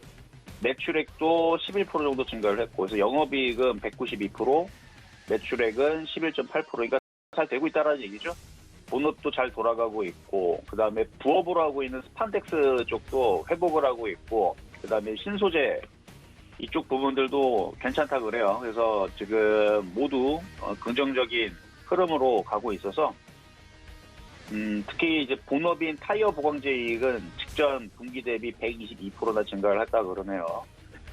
매출액도 11% 정도 증가를 했고 그래서 영업이익은 192%, 매출액은 11.8%가 잘 되고 있다는 얘기죠. 본업도 잘 돌아가고 있고 그 다음에 부업으로 하고 있는 스판덱스 쪽도 회복을 하고 있고 그 다음에 신소재 이쪽 부분들도 괜찮다 그래요. 그래서 지금 모두 긍정적인 흐름으로 가고 있어서 특히 이제 본업인 타이어 보강제 이익은 직전 분기 대비 122%나 증가를 했다 그러네요.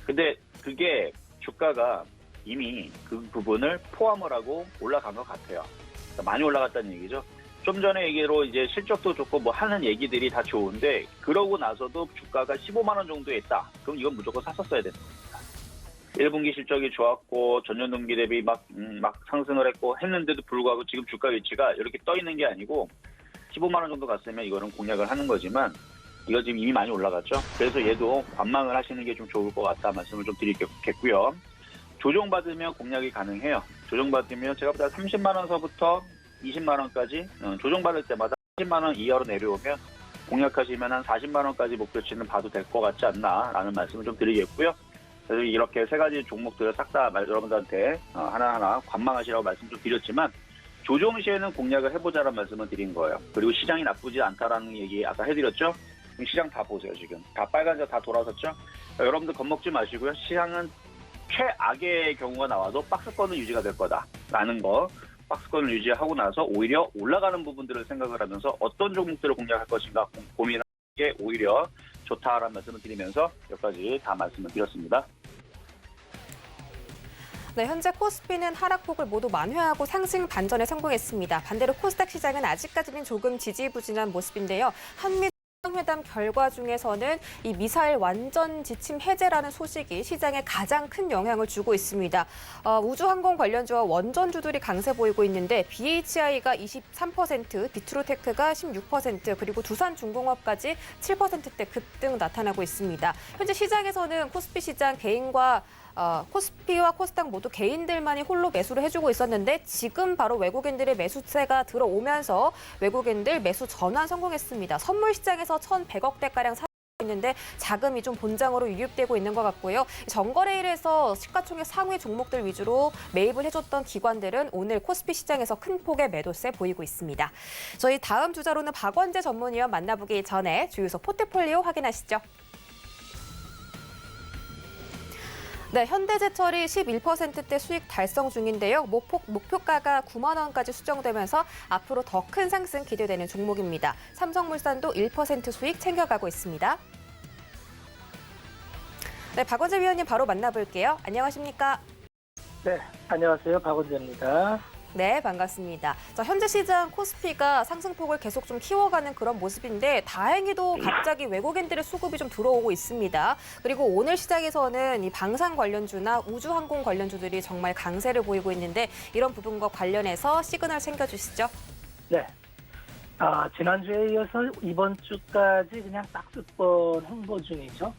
근데 그게 주가가 이미 그 부분을 포함을 하고 올라간 것 같아요. 그러니까 많이 올라갔다는 얘기죠. 좀 전에 얘기로 이제 실적도 좋고 뭐 하는 얘기들이 다 좋은데 그러고 나서도 주가가 15만 원 정도에 있다. 그럼 이건 무조건 샀었어야 되는 겁니다. 1분기 실적이 좋았고 전년 동기 대비 막 상승을 했고 했는데도 불구하고 지금 주가 위치가 이렇게 떠 있는 게 아니고 15만 원 정도 갔으면 이거는 공략을 하는 거지만 이거 지금 이미 많이 올라갔죠. 그래서 얘도 관망을 하시는 게 좀 좋을 것 같다 말씀을 좀 드리겠고요. 조정받으면 공략이 가능해요. 조정받으면 제가 보다 30만 원서부터 20만 원까지 조정받을 때마다 30만 원 이하로 내려오면 공략하시면 한 40만 원까지 목표치는 봐도 될 것 같지 않나라는 말씀을 좀 드리겠고요. 그래서 이렇게 세 가지 종목들을 싹 다 여러분들한테 하나하나 관망하시라고 말씀 좀 드렸지만 조정 시에는 공략을 해보자라는 말씀을 드린 거예요. 그리고 시장이 나쁘지 않다라는 얘기 아까 해드렸죠. 시장 다 보세요. 지금 다 빨간색 다 돌아섰죠. 여러분들 겁먹지 마시고요. 시장은 최악의 경우가 나와도 박스권은 유지가 될 거다라는 거. 박스권을 유지하고 나서 오히려 올라가는 부분들을 생각을 하면서 어떤 종목들을 공략할 것인가 고민하는 게 오히려 좋다라는 말씀을 드리면서 여기까지 다 말씀을 드렸습니다. 네, 현재 코스피는 하락폭을 모두 만회하고 상승 반전에 성공했습니다. 반대로 코스닥 시장은 아직까지는 조금 지지부진한 모습인데요. 한미 회담 결과 중에서는 이 미사일 완전 지침 해제라는 소식이 시장에 가장 큰 영향을 주고 있습니다. 우주항공 관련주와 원전주들이 강세 보이고 있는데 BHI가 23%, 비트로테크가 16%, 그리고 두산중공업까지 7%대 급등 나타나고 있습니다. 현재 시장에서는 코스피 시장 코스피와 코스닥 모두 개인들만이 홀로 매수를 해주고 있었는데 지금 바로 외국인들의 매수세가 들어오면서 외국인들 매수 전환 성공했습니다. 선물 시장에서 1,100억대가량 사고 있는데 자금이 좀 본장으로 유입되고 있는 것 같고요. 전거래일에서 시가총액 상위 종목들 위주로 매입을 해줬던 기관들은 오늘 코스피 시장에서 큰 폭의 매도세 보이고 있습니다. 저희 다음 주자로는 박원재 전문위원 만나보기 전에 주유소 포트폴리오 확인하시죠. 네, 현대제철이 11%대 수익 달성 중인데요. 목표가가 9만 원까지 수정되면서 앞으로 더 큰 상승 기대되는 종목입니다. 삼성물산도 1% 수익 챙겨가고 있습니다. 네, 박원재 위원님 바로 만나볼게요. 안녕하십니까? 네, 안녕하세요. 박원재입니다. 네, 반갑습니다. 자, 현재 시장 코스피가 상승폭을 계속 좀 키워가는 그런 모습인데 다행히도 갑자기 외국인들의 수급이 좀 들어오고 있습니다. 그리고 오늘 시장에서는 이 방산 관련주나 우주항공 관련주들이 정말 강세를 보이고 있는데 이런 부분과 관련해서 시그널 챙겨주시죠. 네, 지난주에 이어서 이번 주까지 그냥 박스권 행보 중이죠.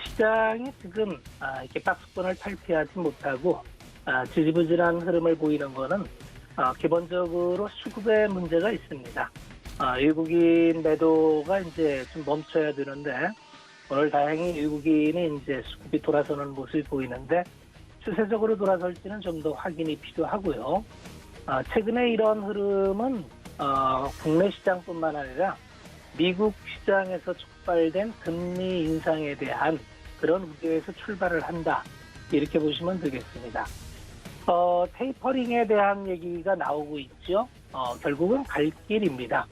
시장이 지금 이렇게 박스권을 탈피하지 못하고 지지부진한 흐름을 보이는 거는 기본적으로 수급에 문제가 있습니다. 외국인 매도가 이제 좀 멈춰야 되는데 오늘 다행히 외국인이 이제 수급이 돌아서는 모습이 보이는데 추세적으로 돌아설지는 좀 더 확인이 필요하고요. 최근에 이런 흐름은 국내 시장뿐만 아니라 미국 시장에서 촉발된 금리 인상에 대한 그런 우려에서 출발을 한다. 이렇게 보시면 되겠습니다. 테이퍼링에 대한 얘기가 나오고 있죠. 결국은 갈 길입니다.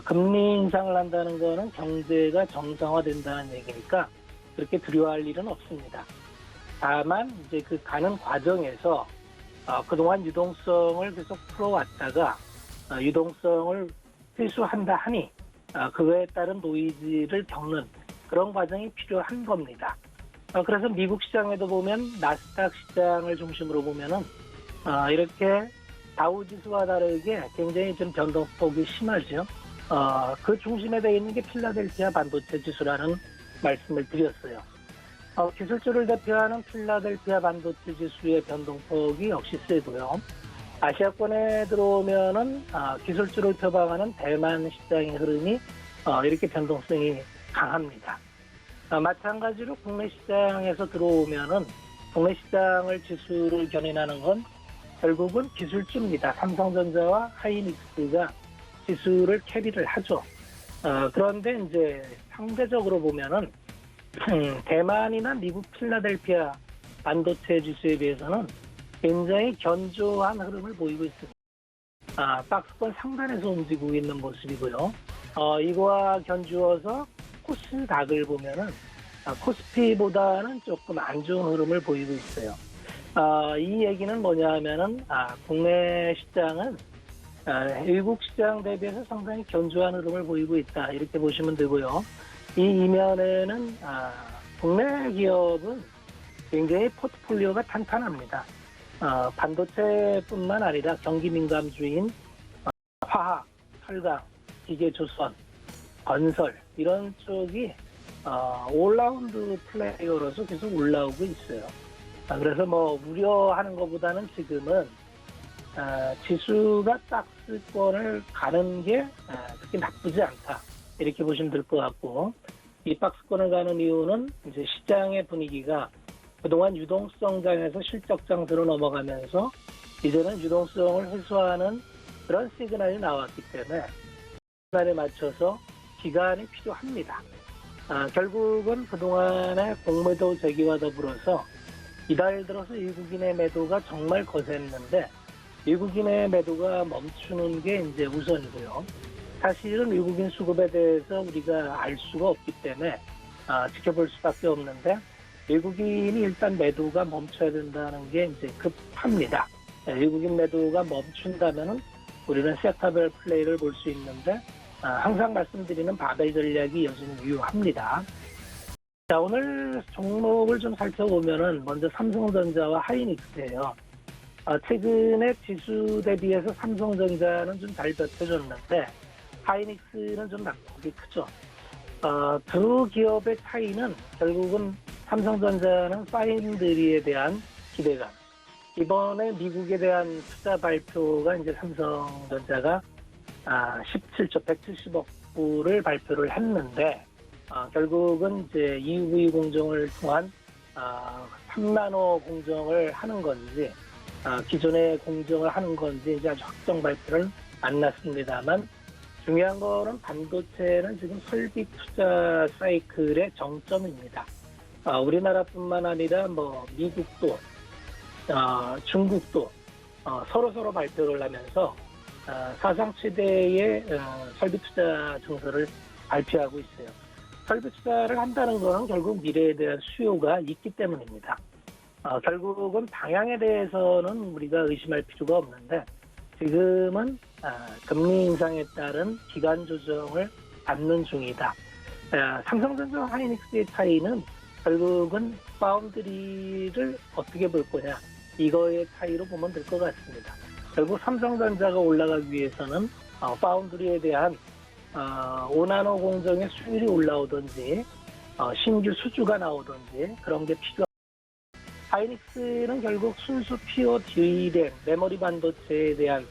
금리 인상을 한다는 거는 경제가 정상화된다는 얘기니까 그렇게 두려워할 일은 없습니다. 다만 이제 그 가는 과정에서 그동안 유동성을 계속 풀어왔다가 유동성을 회수한다 하니 그거에 따른 노이즈를 겪는 그런 과정이 필요한 겁니다. 그래서 미국 시장에도 보면 나스닥 시장을 중심으로 보면은 이렇게 다우지수와 다르게 굉장히 좀 변동폭이 심하죠. 그 중심에 되어 있는 게 필라델피아 반도체 지수라는 말씀을 드렸어요. 기술주를 대표하는 필라델피아 반도체 지수의 변동폭이 역시 세고요. 아시아권에 들어오면은 기술주를 표방하는 대만 시장의 흐름이 이렇게 변동성이 강합니다. 마찬가지로 국내 시장에서 들어오면은 국내 시장을 지수를 견인하는 건 결국은 기술주입니다. 삼성전자와 하이닉스가 지수를 캐리를 하죠. 그런데 이제 상대적으로 보면은 대만이나 미국 필라델피아 반도체 지수에 비해서는 굉장히 견조한 흐름을 보이고 있습니다. 박스권 상단에서 움직이고 있는 모습이고요. 이거와 견주어서 코스닥을 보면은 코스피보다는 조금 안 좋은 흐름을 보이고 있어요. 이 얘기는 뭐냐 하면은 국내 시장은 외국 시장 대비해서 상당히 견조한 흐름을 보이고 있다. 이렇게 보시면 되고요. 이 이면에는 국내 기업은 굉장히 포트폴리오가 탄탄합니다. 반도체뿐만 아니라 경기 민감주인 화학, 철강, 기계조선, 건설 이런 쪽이 올라운드 플레이어로서 계속 올라오고 있어요. 그래서 뭐 우려하는 것보다는 지금은 지수가 박스권을 가는 게 그렇게 나쁘지 않다. 이렇게 보시면 될 것 같고, 이 박스권을 가는 이유는 이제 시장의 분위기가 그동안 유동성장에서 실적장으로 넘어가면서 이제는 유동성을 해소하는 그런 시그널이 나왔기 때문에 시간에 맞춰서 기간이 필요합니다. 결국은 그동안의 공매도 제기와 더불어서 이달 들어서 외국인의 매도가 정말 거셌는데 외국인의 매도가 멈추는 게 이제 우선이고요. 사실은 외국인 수급에 대해서 우리가 알 수가 없기 때문에 지켜볼 수밖에 없는데 외국인이 일단 매도가 멈춰야 된다는 게 이제 급합니다. 외국인 매도가 멈춘다면은 우리는 섹터별 플레이를 볼 수 있는데 항상 말씀드리는 바벨 전략이 여전히 유효합니다. 자, 오늘 종목을 좀 살펴보면은 먼저 삼성전자와 하이닉스예요. 최근에 지수 대비해서 삼성전자는 좀 잘 버텨줬는데 하이닉스는 좀 낙폭이 크죠. 두 기업의 차이는 결국은 삼성전자는 파인드리에 대한 기대감. 이번에 미국에 대한 투자 발표가 이제 삼성전자가 17조 170억 불을 발표를 했는데 결국은 이제 EUV 공정을 통한 3나노 공정을 하는 건지 기존의 공정을 하는 건지 이제 아주 확정 발표를 안 났습니다만 중요한 거는 반도체는 지금 설비 투자 사이클의 정점입니다. 우리나라뿐만 아니라 뭐 미국도 중국도 서로 발표를 하면서 사상 최대의 설비 투자 증서를 발표하고 있어요. 설비 투자를 한다는 것은 결국 미래에 대한 수요가 있기 때문입니다. 결국은 방향에 대해서는 우리가 의심할 필요가 없는데 지금은 금리 인상에 따른 기간 조정을 받는 중이다. 삼성전자와 하이닉스의 차이는 결국은 파운드리를 어떻게 볼 거냐 이거의 차이로 보면 될 것 같습니다. 결국 삼성전자가 올라가기 위해서는 파운드리에 대한 5나노 공정의 수율이 올라오든지 신규 수주가 나오든지 그런 게 필요합니다. 하이닉스는 결국 순수 피어 D램 메모리 반도체에 대한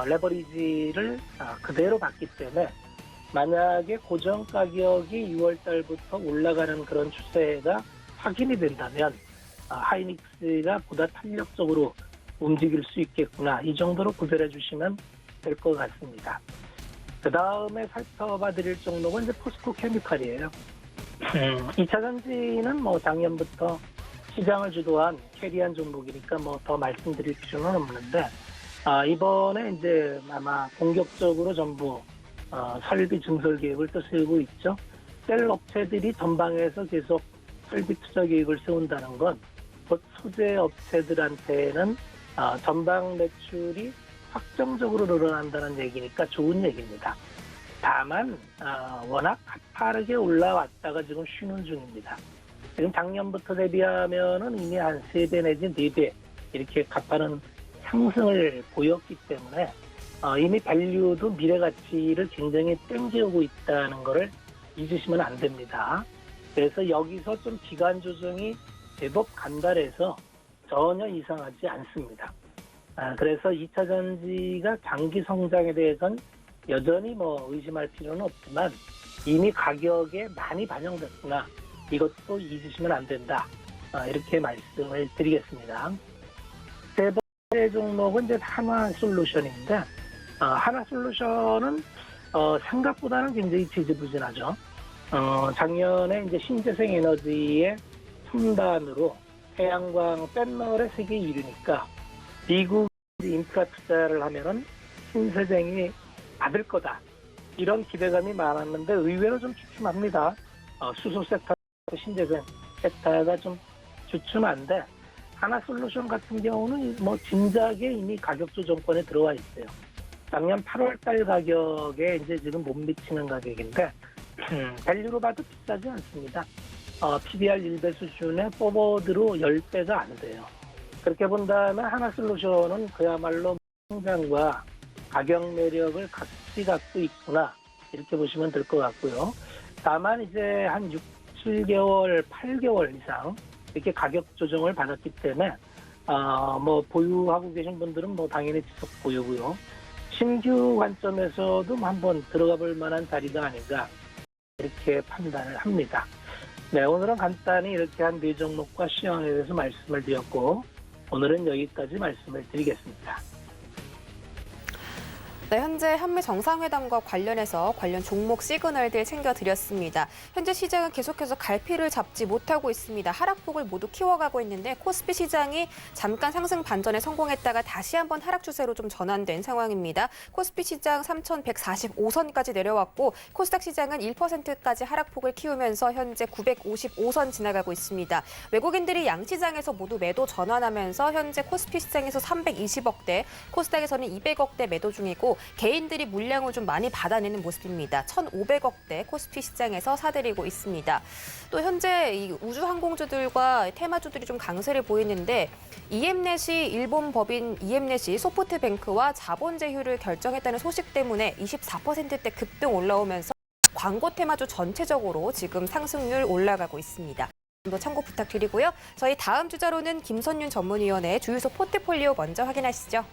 레버리지를 그대로 받기 때문에 만약에 고정 가격이 6월 달부터 올라가는 그런 추세가 확인이 된다면 하이닉스가 보다 탄력적으로 움직일 수 있겠구나. 이 정도로 구별해 주시면 될 것 같습니다. 그 다음에 살펴봐 드릴 종목은 이제 포스코 케미칼이에요. 2차 전지는 뭐 작년부터 시장을 주도한 캐리한 종목이니까 뭐 더 말씀드릴 필요는 없는데 이번에 이제 아마 본격적으로 전부 설비 증설 계획을 또 세우고 있죠. 셀 업체들이 전방에서 계속 설비 투자 계획을 세운다는 건 곧 소재 업체들한테는 전방 매출이 확정적으로 늘어난다는 얘기니까 좋은 얘기입니다. 다만 워낙 가파르게 올라왔다가 지금 쉬는 중입니다. 지금 작년부터 대비하면은 이미 한 3배 내지 4배 이렇게 가파른 상승을 보였기 때문에 이미 밸류도 미래 가치를 굉장히 땡겨오고 있다는 것을 잊으시면 안 됩니다. 그래서 여기서 좀 기간 조정이 제법 간단해서 전혀 이상하지 않습니다. 그래서 2차 전지가 장기 성장에 대해서는 여전히 뭐 의심할 필요는 없지만 이미 가격에 많이 반영됐구나. 이것도 잊으시면 안 된다. 이렇게 말씀을 드리겠습니다. 세 번째 종목은 이제 하나솔루션인데 하나솔루션은 생각보다는 굉장히 지지부진하죠. 작년에 이제 신재생 에너지의 첨단으로 태양광 패널의 세계 1위니까 미국 인프라 투자를 하면은 신재생이 받을 거다. 이런 기대감이 많았는데 의외로 좀 주춤합니다. 수소 섹터, 신재생 섹터가 좀 주춤한데 하나솔루션 같은 경우는 뭐 진작에 이미 가격 조정권에 들어와 있어요. 작년 8월 달 가격에 이제 지금 못 미치는 가격인데 밸류로 봐도 비싸지 않습니다. PBR 1배 수준의 포워드로 10배가 안 돼요. 그렇게 본다면 하나솔루션은 그야말로 성장과 가격 매력을 같이 갖고 있구나 이렇게 보시면 될 것 같고요. 다만 이제 한 6, 7개월, 8개월 이상 이렇게 가격 조정을 받았기 때문에 뭐 보유하고 계신 분들은 뭐 당연히 지속 보유고요. 신규 관점에서도 한번 들어가 볼 만한 자리가 아닌가 이렇게 판단을 합니다. 네, 오늘은 간단히 이렇게 한 4종목과 시황에 대해서 말씀을 드렸고 오늘은 여기까지 말씀을 드리겠습니다. 네, 현재 한미 정상회담과 관련해서 관련 종목 시그널들 챙겨드렸습니다. 현재 시장은 계속해서 갈피를 잡지 못하고 있습니다. 하락폭을 모두 키워가고 있는데 코스피 시장이 잠깐 상승 반전에 성공했다가 다시 한번 하락 추세로 좀 전환된 상황입니다. 코스피 시장 3,145선까지 내려왔고 코스닥 시장은 1%까지 하락폭을 키우면서 현재 955선 지나가고 있습니다. 외국인들이 양시장에서 모두 매도 전환하면서 현재 코스피 시장에서 320억대, 코스닥에서는 200억대 매도 중이고 개인들이 물량을 좀 많이 받아내는 모습입니다. 1,500억대 코스피 시장에서 사들이고 있습니다. 또 현재 이 우주항공주들과 테마주들이 좀 강세를 보이는데 EM넷이 일본 법인 EM넷이 소프트뱅크와 자본 제휴를 결정했다는 소식 때문에 24%대 급등 올라오면서 광고 테마주 전체적으로 지금 상승률 올라가고 있습니다. 좀 더 참고 부탁드리고요. 저희 다음 주자로는 김선윤 전문위원의 주유소 포트폴리오 먼저 확인하시죠.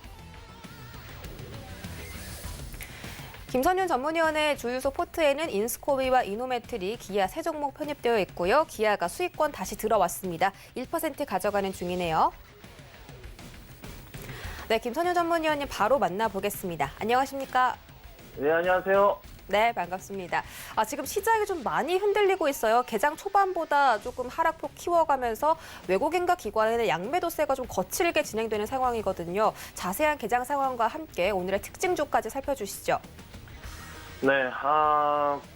김선윤 전문위원의 주유소 포트에는 인스코비와 이노메트리, 기아 세 종목 편입되어 있고요. 기아가 수익권 다시 들어왔습니다. 1% 가져가는 중이네요. 네, 김선윤 전문위원님 바로 만나보겠습니다. 안녕하십니까? 네, 안녕하세요. 네, 반갑습니다. 지금 시장이 좀 많이 흔들리고 있어요. 개장 초반보다 조금 하락폭 키워가면서 외국인과 기관의 양매도세가 좀 거칠게 진행되는 상황이거든요. 자세한 개장 상황과 함께 오늘의 특징주까지 살펴주시죠. 네,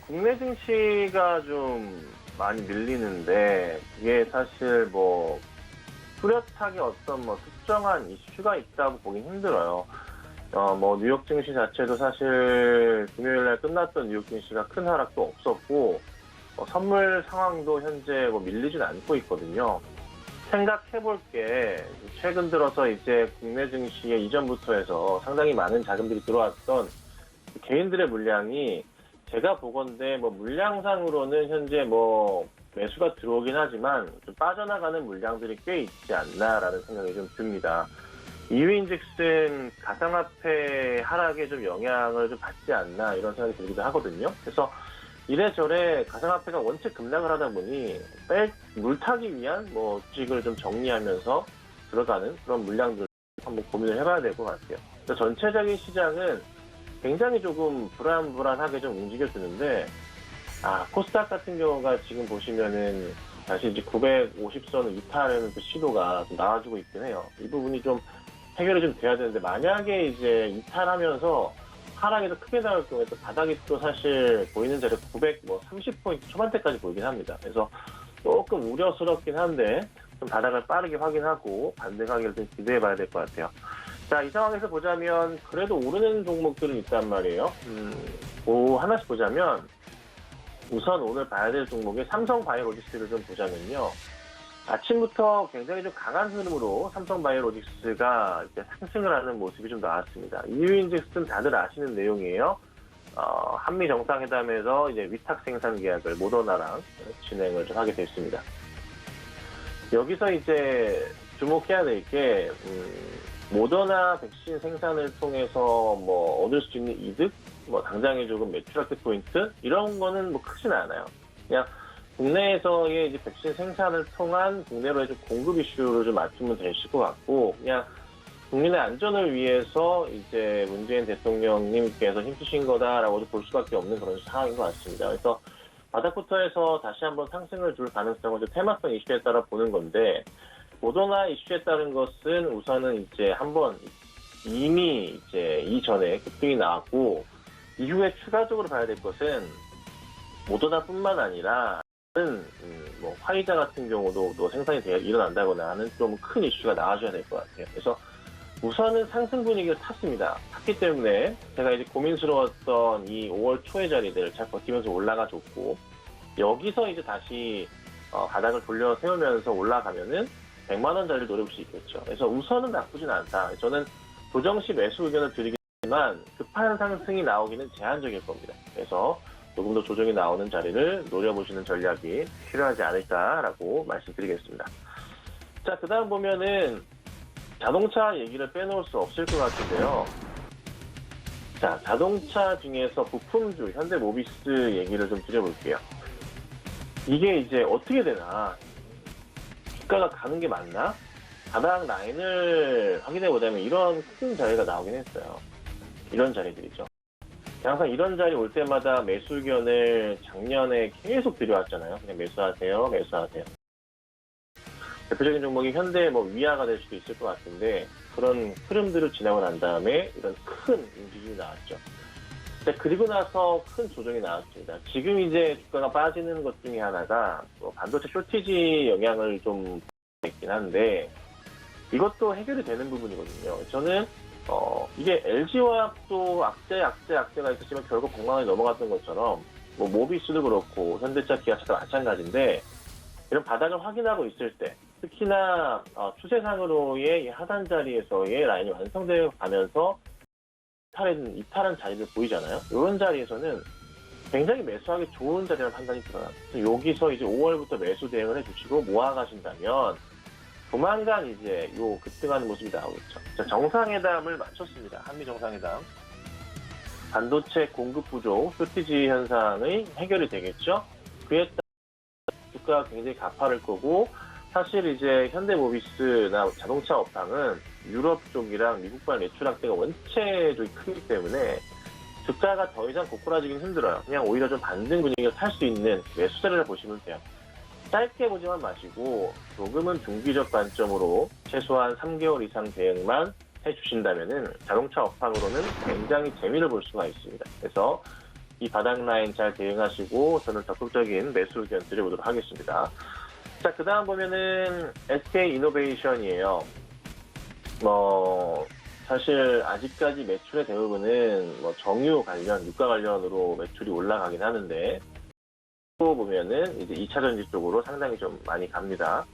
국내 증시가 좀 많이 밀리는데 이게 사실 뚜렷하게 어떤 특정한 이슈가 있다고 보긴 힘들어요. 뉴욕 증시 자체도 사실 금요일 날 끝났던 뉴욕 증시가 큰 하락도 없었고 선물 상황도 현재 밀리진 않고 있거든요. 생각해볼 게 최근 들어서 이제 국내 증시에 이전부터 해서 상당히 많은 자금들이 들어왔던 개인들의 물량이 제가 보건대 물량상으로는 현재 매수가 들어오긴 하지만 좀 빠져나가는 물량들이 꽤 있지 않나라는 생각이 좀 듭니다. 이유인즉슨 가상화폐 하락에 좀 영향을 좀 받지 않나 이런 생각이 들기도 하거든요. 그래서 이래저래 가상화폐가 원체 급락을 하다 보니 물타기 위한 주식을 좀 정리하면서 들어가는 그런 물량들 한번 고민을 해봐야 될 것 같아요. 그래서 전체적인 시장은 굉장히 조금 불안하게 좀 움직여주는데, 코스닥 같은 경우가 지금 보시면은 다시 이제 950선을 이탈하는 그 시도가 좀 나와주고 있긴 해요. 이 부분이 좀 해결이 좀 돼야 되는데, 만약에 이제 이탈하면서 하락이 더 크게 나올 경우에 또 바닥이 또 사실 보이는 자리에 930포인트 초반대까지 보이긴 합니다. 그래서 조금 우려스럽긴 한데, 좀 바닥을 빠르게 확인하고 반등하기를 좀 기대해 봐야 될 것 같아요. 자, 이 상황에서 보자면 그래도 오르는 종목들은 있단 말이에요. 하나씩 보자면 우선 오늘 봐야 될 종목의 삼성바이오로직스를 좀 보자면요. 아침부터 굉장히 좀 강한 흐름으로 삼성바이오로직스가 이제 상승을 하는 모습이 좀 나왔습니다. 이유인즉슨 다들 아시는 내용이에요. 한미 정상회담에서 이제 위탁 생산 계약을 모더나랑 진행을 좀 하게 됐습니다. 여기서 이제 주목해야 될 게 모더나 백신 생산을 통해서 얻을 수 있는 이득, 당장에 조금 매출 획득 포인트 이런 거는 크진 않아요. 그냥 국내에서의 이제 백신 생산을 통한 국내로의 좀 공급 이슈를 좀 맞추면 되실 것 같고, 그냥 국민의 안전을 위해서 이제 문재인 대통령님께서 힘쓰신 거다라고도 볼 수밖에 없는 그런 상황인 것 같습니다. 그래서 바닥부터 해서 다시 한번 상승을 줄 가능성을 테마성 이슈에 따라 보는 건데, 모더나 이슈에 따른 것은 우선은 이제 한번 이미 이제 이전에 급등이 나왔고, 이후에 추가적으로 봐야 될 것은 모더나뿐만 아니라 다른 화이자 같은 경우도 또 생산이 일어난다거나 하는 좀 큰 이슈가 나와줘야 될 것 같아요. 그래서 우선은 상승 분위기를 탔기 때문에 제가 이제 고민스러웠던 이 5월 초의 자리들 잘 버티면서 올라가 줬고, 여기서 이제 다시 바닥을 돌려 세우면서 올라가면은 100만 원 자리를 노려볼 수 있겠죠. 그래서 우선은 나쁘진 않다. 저는 조정시 매수 의견을 드리겠지만 급한 상승이 나오기는 제한적일 겁니다. 그래서 조금 더 조정이 나오는 자리를 노려보시는 전략이 필요하지 않을까라고 말씀드리겠습니다. 자, 그 다음 보면은 자동차 얘기를 빼놓을 수 없을 것 같은데요. 자, 자동차 중에서 부품주 현대모비스 얘기를 좀 드려볼게요. 이게 이제 어떻게 되나? 주가가 가는 게 맞나? 바닥 라인을 확인해 보자면 이런 큰 자리가 나오긴 했어요. 이런 자리들이죠. 항상 이런 자리 올 때마다 매수 의견을 작년에 계속 드려왔잖아요. 그냥 매수하세요, 매수하세요. 대표적인 종목이 현대 위아가 될 수도 있을 것 같은데 그런 흐름들을 지나고 난 다음에 이런 큰 움직임이 나왔죠. 그리고 나서 큰 조정이 나왔습니다. 지금 이제 주가가 빠지는 것 중에 하나가 반도체 쇼티지 영향을 좀 있긴 한데 이것도 해결이 되는 부분이거든요. 저는 이게 LG화학도 악재가 있었지만 결국 100만 원이 넘어갔던 것처럼 모비스도 그렇고 현대차, 기아차도 마찬가지인데 이런 바닥을 확인하고 있을 때 특히나 추세상으로의 하단 자리에서의 라인이 완성되어 가면서 이탈한 자리를 보이잖아요. 이런 자리에서는 굉장히 매수하기 좋은 자리라는 판단이 들어요. 여기서 이제 5월부터 매수 대응을 해주시고 모아가신다면 조만간 이제 급등하는 모습이 나오겠죠. 자, 정상회담을 마쳤습니다. 한미 정상회담. 반도체 공급 부족, 쇼티지 현상의 해결이 되겠죠. 그에 따라 주가가 굉장히 가파를 거고 사실 이제 현대모비스나 자동차 업황은 유럽 쪽이랑 미국발 매출 악재가 원체적이 크기 때문에 주가가 더 이상 고꾸라지긴 힘들어요. 그냥 오히려 좀 반등 분위기가 탈 수 있는 매수 자리를 보시면 돼요. 짧게 보지만 마시고 조금은 중기적 관점으로 최소한 3개월 이상 대응만 해주신다면은 자동차 업황으로는 굉장히 재미를 볼 수가 있습니다. 그래서 이 바닥 라인 잘 대응하시고 저는 적극적인 매수 의견 드려보도록 하겠습니다. 자, 그 다음 보면은 SK 이노베이션이에요. 사실 아직까지 매출의 대부분은 정유 관련, 유가 관련으로 매출이 올라가긴 하는데 또 보면은 이제 2차 전지 쪽으로 상당히 좀 많이 갑니다.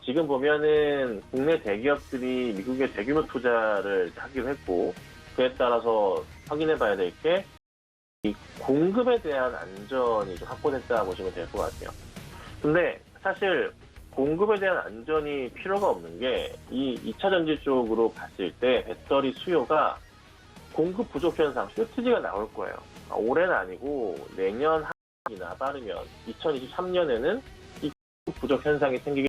지금 보면은 국내 대기업들이 미국에 대규모 투자를 하기로 했고 그에 따라서 확인해 봐야 될 게 이 공급에 대한 안전이 좀 확보됐다 보시면 될 것 같아요. 근데 사실 공급에 대한 안전이 필요가 없는 게 이 2차 전지 쪽으로 봤을 때 배터리 수요가 공급 부족 현상, 쇼티지가 나올 거예요. 올해는 아니고 내년 하반기나 빠르면 2023년에는 이 공급 부족 현상이 생기게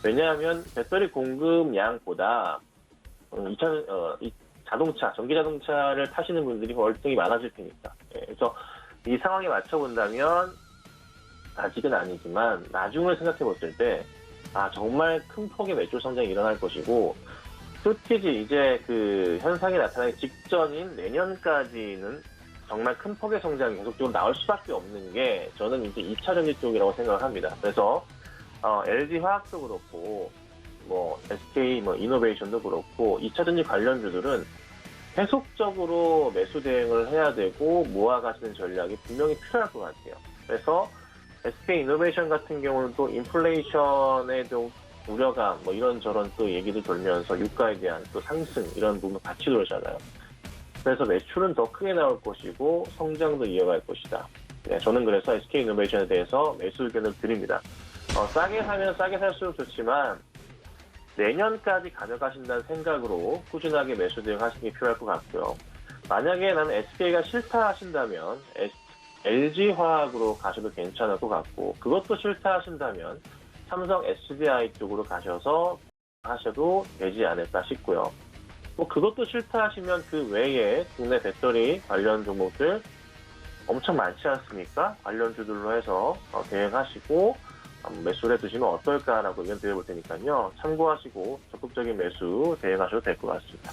왜냐하면 배터리 공급량보다 이 자동차, 전기 자동차를 타시는 분들이 월등히 많아질 테니까. 그래서 이 상황에 맞춰본다면 아직은 아니지만 나중을 생각해 봤을 때 정말 큰 폭의 매출 성장이 일어날 것이고 쇼티지 이제 그 현상이 나타나기 직전인 내년까지는 정말 큰 폭의 성장이 계속적으로 나올 수밖에 없는 게 저는 이제 2차 전지 쪽이라고 생각을 합니다. 그래서 LG 화학도 그렇고 SK 이노베이션도 그렇고 2차 전지 관련주들은 계속적으로 매수 대응을 해야 되고 모아가시는 전략이 분명히 필요할 것 같아요. 그래서 SK 이노베이션 같은 경우는 또 인플레이션에 좀 우려감 이런저런 또 얘기도 돌면서 유가에 대한 또 상승 이런 부분 같이 돌잖아요. 그래서 매출은 더 크게 나올 것이고 성장도 이어갈 것이다. 네, 저는 그래서 SK 이노베이션에 대해서 매수 의견을 드립니다. 싸게 사면 싸게 살수록 좋지만 내년까지 가져가신다는 생각으로 꾸준하게 매수 대응하시는 게 필요할 것 같고요. 만약에 나는 SK가 싫다 하신다면 LG화학으로 가셔도 괜찮을 것 같고 그것도 싫다 하신다면 삼성 SDI 쪽으로 가셔서 하셔도 되지 않을까 싶고요. 그것도 싫다 하시면 그 외에 국내 배터리 관련 종목들 엄청 많지 않습니까? 관련주들로 해서 대응하시고 매수를 해두시면 어떨까라고 의견 드려볼 테니까요. 참고하시고 적극적인 매수 대응하셔도 될 것 같습니다.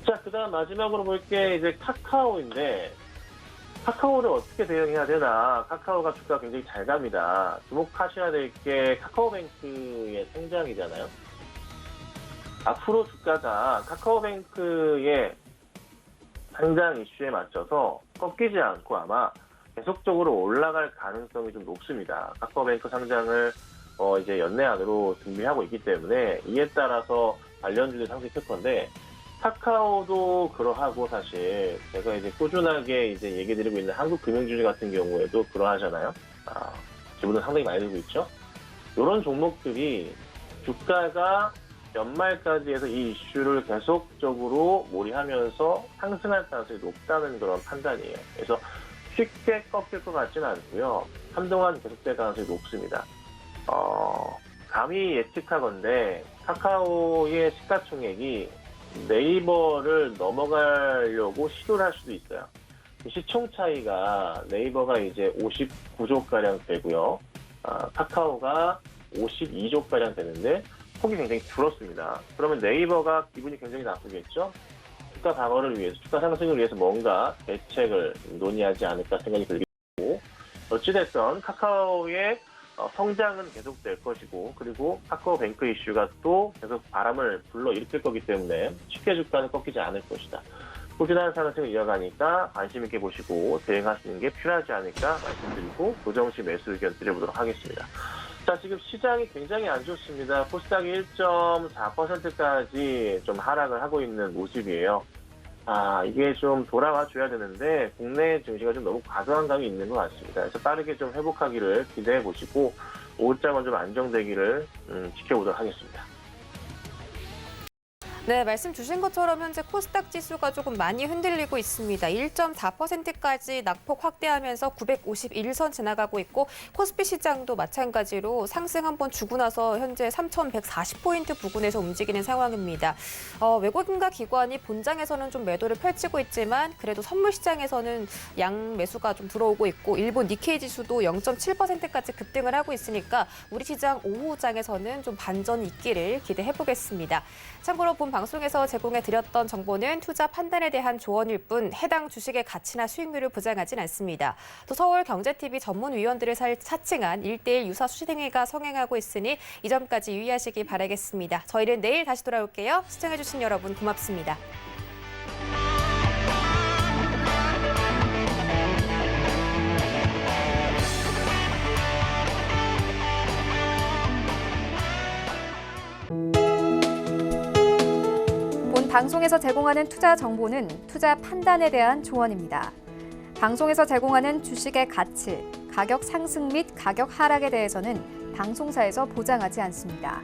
자, 그 다음 마지막으로 볼 게 이제 카카오인데 카카오를 어떻게 대응해야 되나. 카카오가 주가 굉장히 잘 갑니다. 주목하셔야 될 게 카카오뱅크의 성장이잖아요. 앞으로 주가가 카카오뱅크의 상장 이슈에 맞춰서 꺾이지 않고 아마 계속적으로 올라갈 가능성이 좀 높습니다. 카카오뱅크 상장을 이제 연내 안으로 준비하고 있기 때문에 이에 따라서 관련주들이 상승할 건데 카카오도 그러하고 사실 제가 이제 꾸준하게 이제 얘기 드리고 있는 한국금융주주 같은 경우에도 그러하잖아요. 지분을 상당히 많이 들고 있죠. 이런 종목들이 주가가 연말까지 해서 이 이슈를 계속적으로 몰이하면서 상승할 가능성이 높다는 그런 판단이에요. 그래서 쉽게 꺾일 것 같지는 않고요. 한동안 계속될 가능성이 높습니다. 감히 예측하건대 카카오의 시가총액이 네이버를 넘어가려고 시도를 할 수도 있어요. 시총 차이가 네이버가 이제 59조가량 되고요. 카카오가 52조가량 되는데 폭이 굉장히 줄었습니다. 그러면 네이버가 기분이 굉장히 나쁘겠죠? 주가 방어를 위해서, 주가 상승을 위해서 뭔가 대책을 논의하지 않을까 생각이 들고, 어찌됐든 카카오의 성장은 계속될 것이고, 그리고 카카오뱅크 이슈가 또 계속 바람을 불러일으킬 거기 때문에 쉽게 주가는 꺾이지 않을 것이다. 꾸준한 상승을 이어가니까 관심 있게 보시고 대응하시는 게 필요하지 않을까 말씀드리고 고정시 매수 의견 드려보도록 하겠습니다. 자, 지금 시장이 굉장히 안 좋습니다. 코스닥이 1.4%까지 좀 하락을 하고 있는 모습이에요. 이게 좀 돌아와 줘야 되는데 국내 증시가 좀 너무 과도한 감이 있는 것 같습니다. 그래서 빠르게 좀 회복하기를 기대해 보시고 오후장은 좀 안정되기를 지켜보도록 하겠습니다. 네, 말씀 주신 것처럼 현재 코스닥 지수가 조금 많이 흔들리고 있습니다. 1.4%까지 낙폭 확대하면서 951선 지나가고 있고 코스피 시장도 마찬가지로 상승 한번 주고 나서 현재 3,140포인트 부근에서 움직이는 상황입니다. 외국인과 기관이 본장에서는 좀 매도를 펼치고 있지만 그래도 선물 시장에서는 양 매수가 좀 들어오고 있고 일본 니케이 지수도 0.7%까지 급등을 하고 있으니까 우리 시장 오후장에서는 좀 반전이 있기를 기대해 보겠습니다. 참고로 본 방송에서 제공해드렸던 정보는 투자 판단에 대한 조언일 뿐 해당 주식의 가치나 수익률을 보장하진 않습니다. 또 서울경제TV 전문위원들을 사칭한 1:1 유사 수시행위가 성행하고 있으니 이 점까지 유의하시기 바라겠습니다. 저희는 내일 다시 돌아올게요. 시청해주신 여러분 고맙습니다. 본 방송에서 제공하는 투자 정보는 투자 판단에 대한 조언입니다. 방송에서 제공하는 주식의 가치, 가격 상승 및 가격 하락에 대해서는 방송사에서 보장하지 않습니다.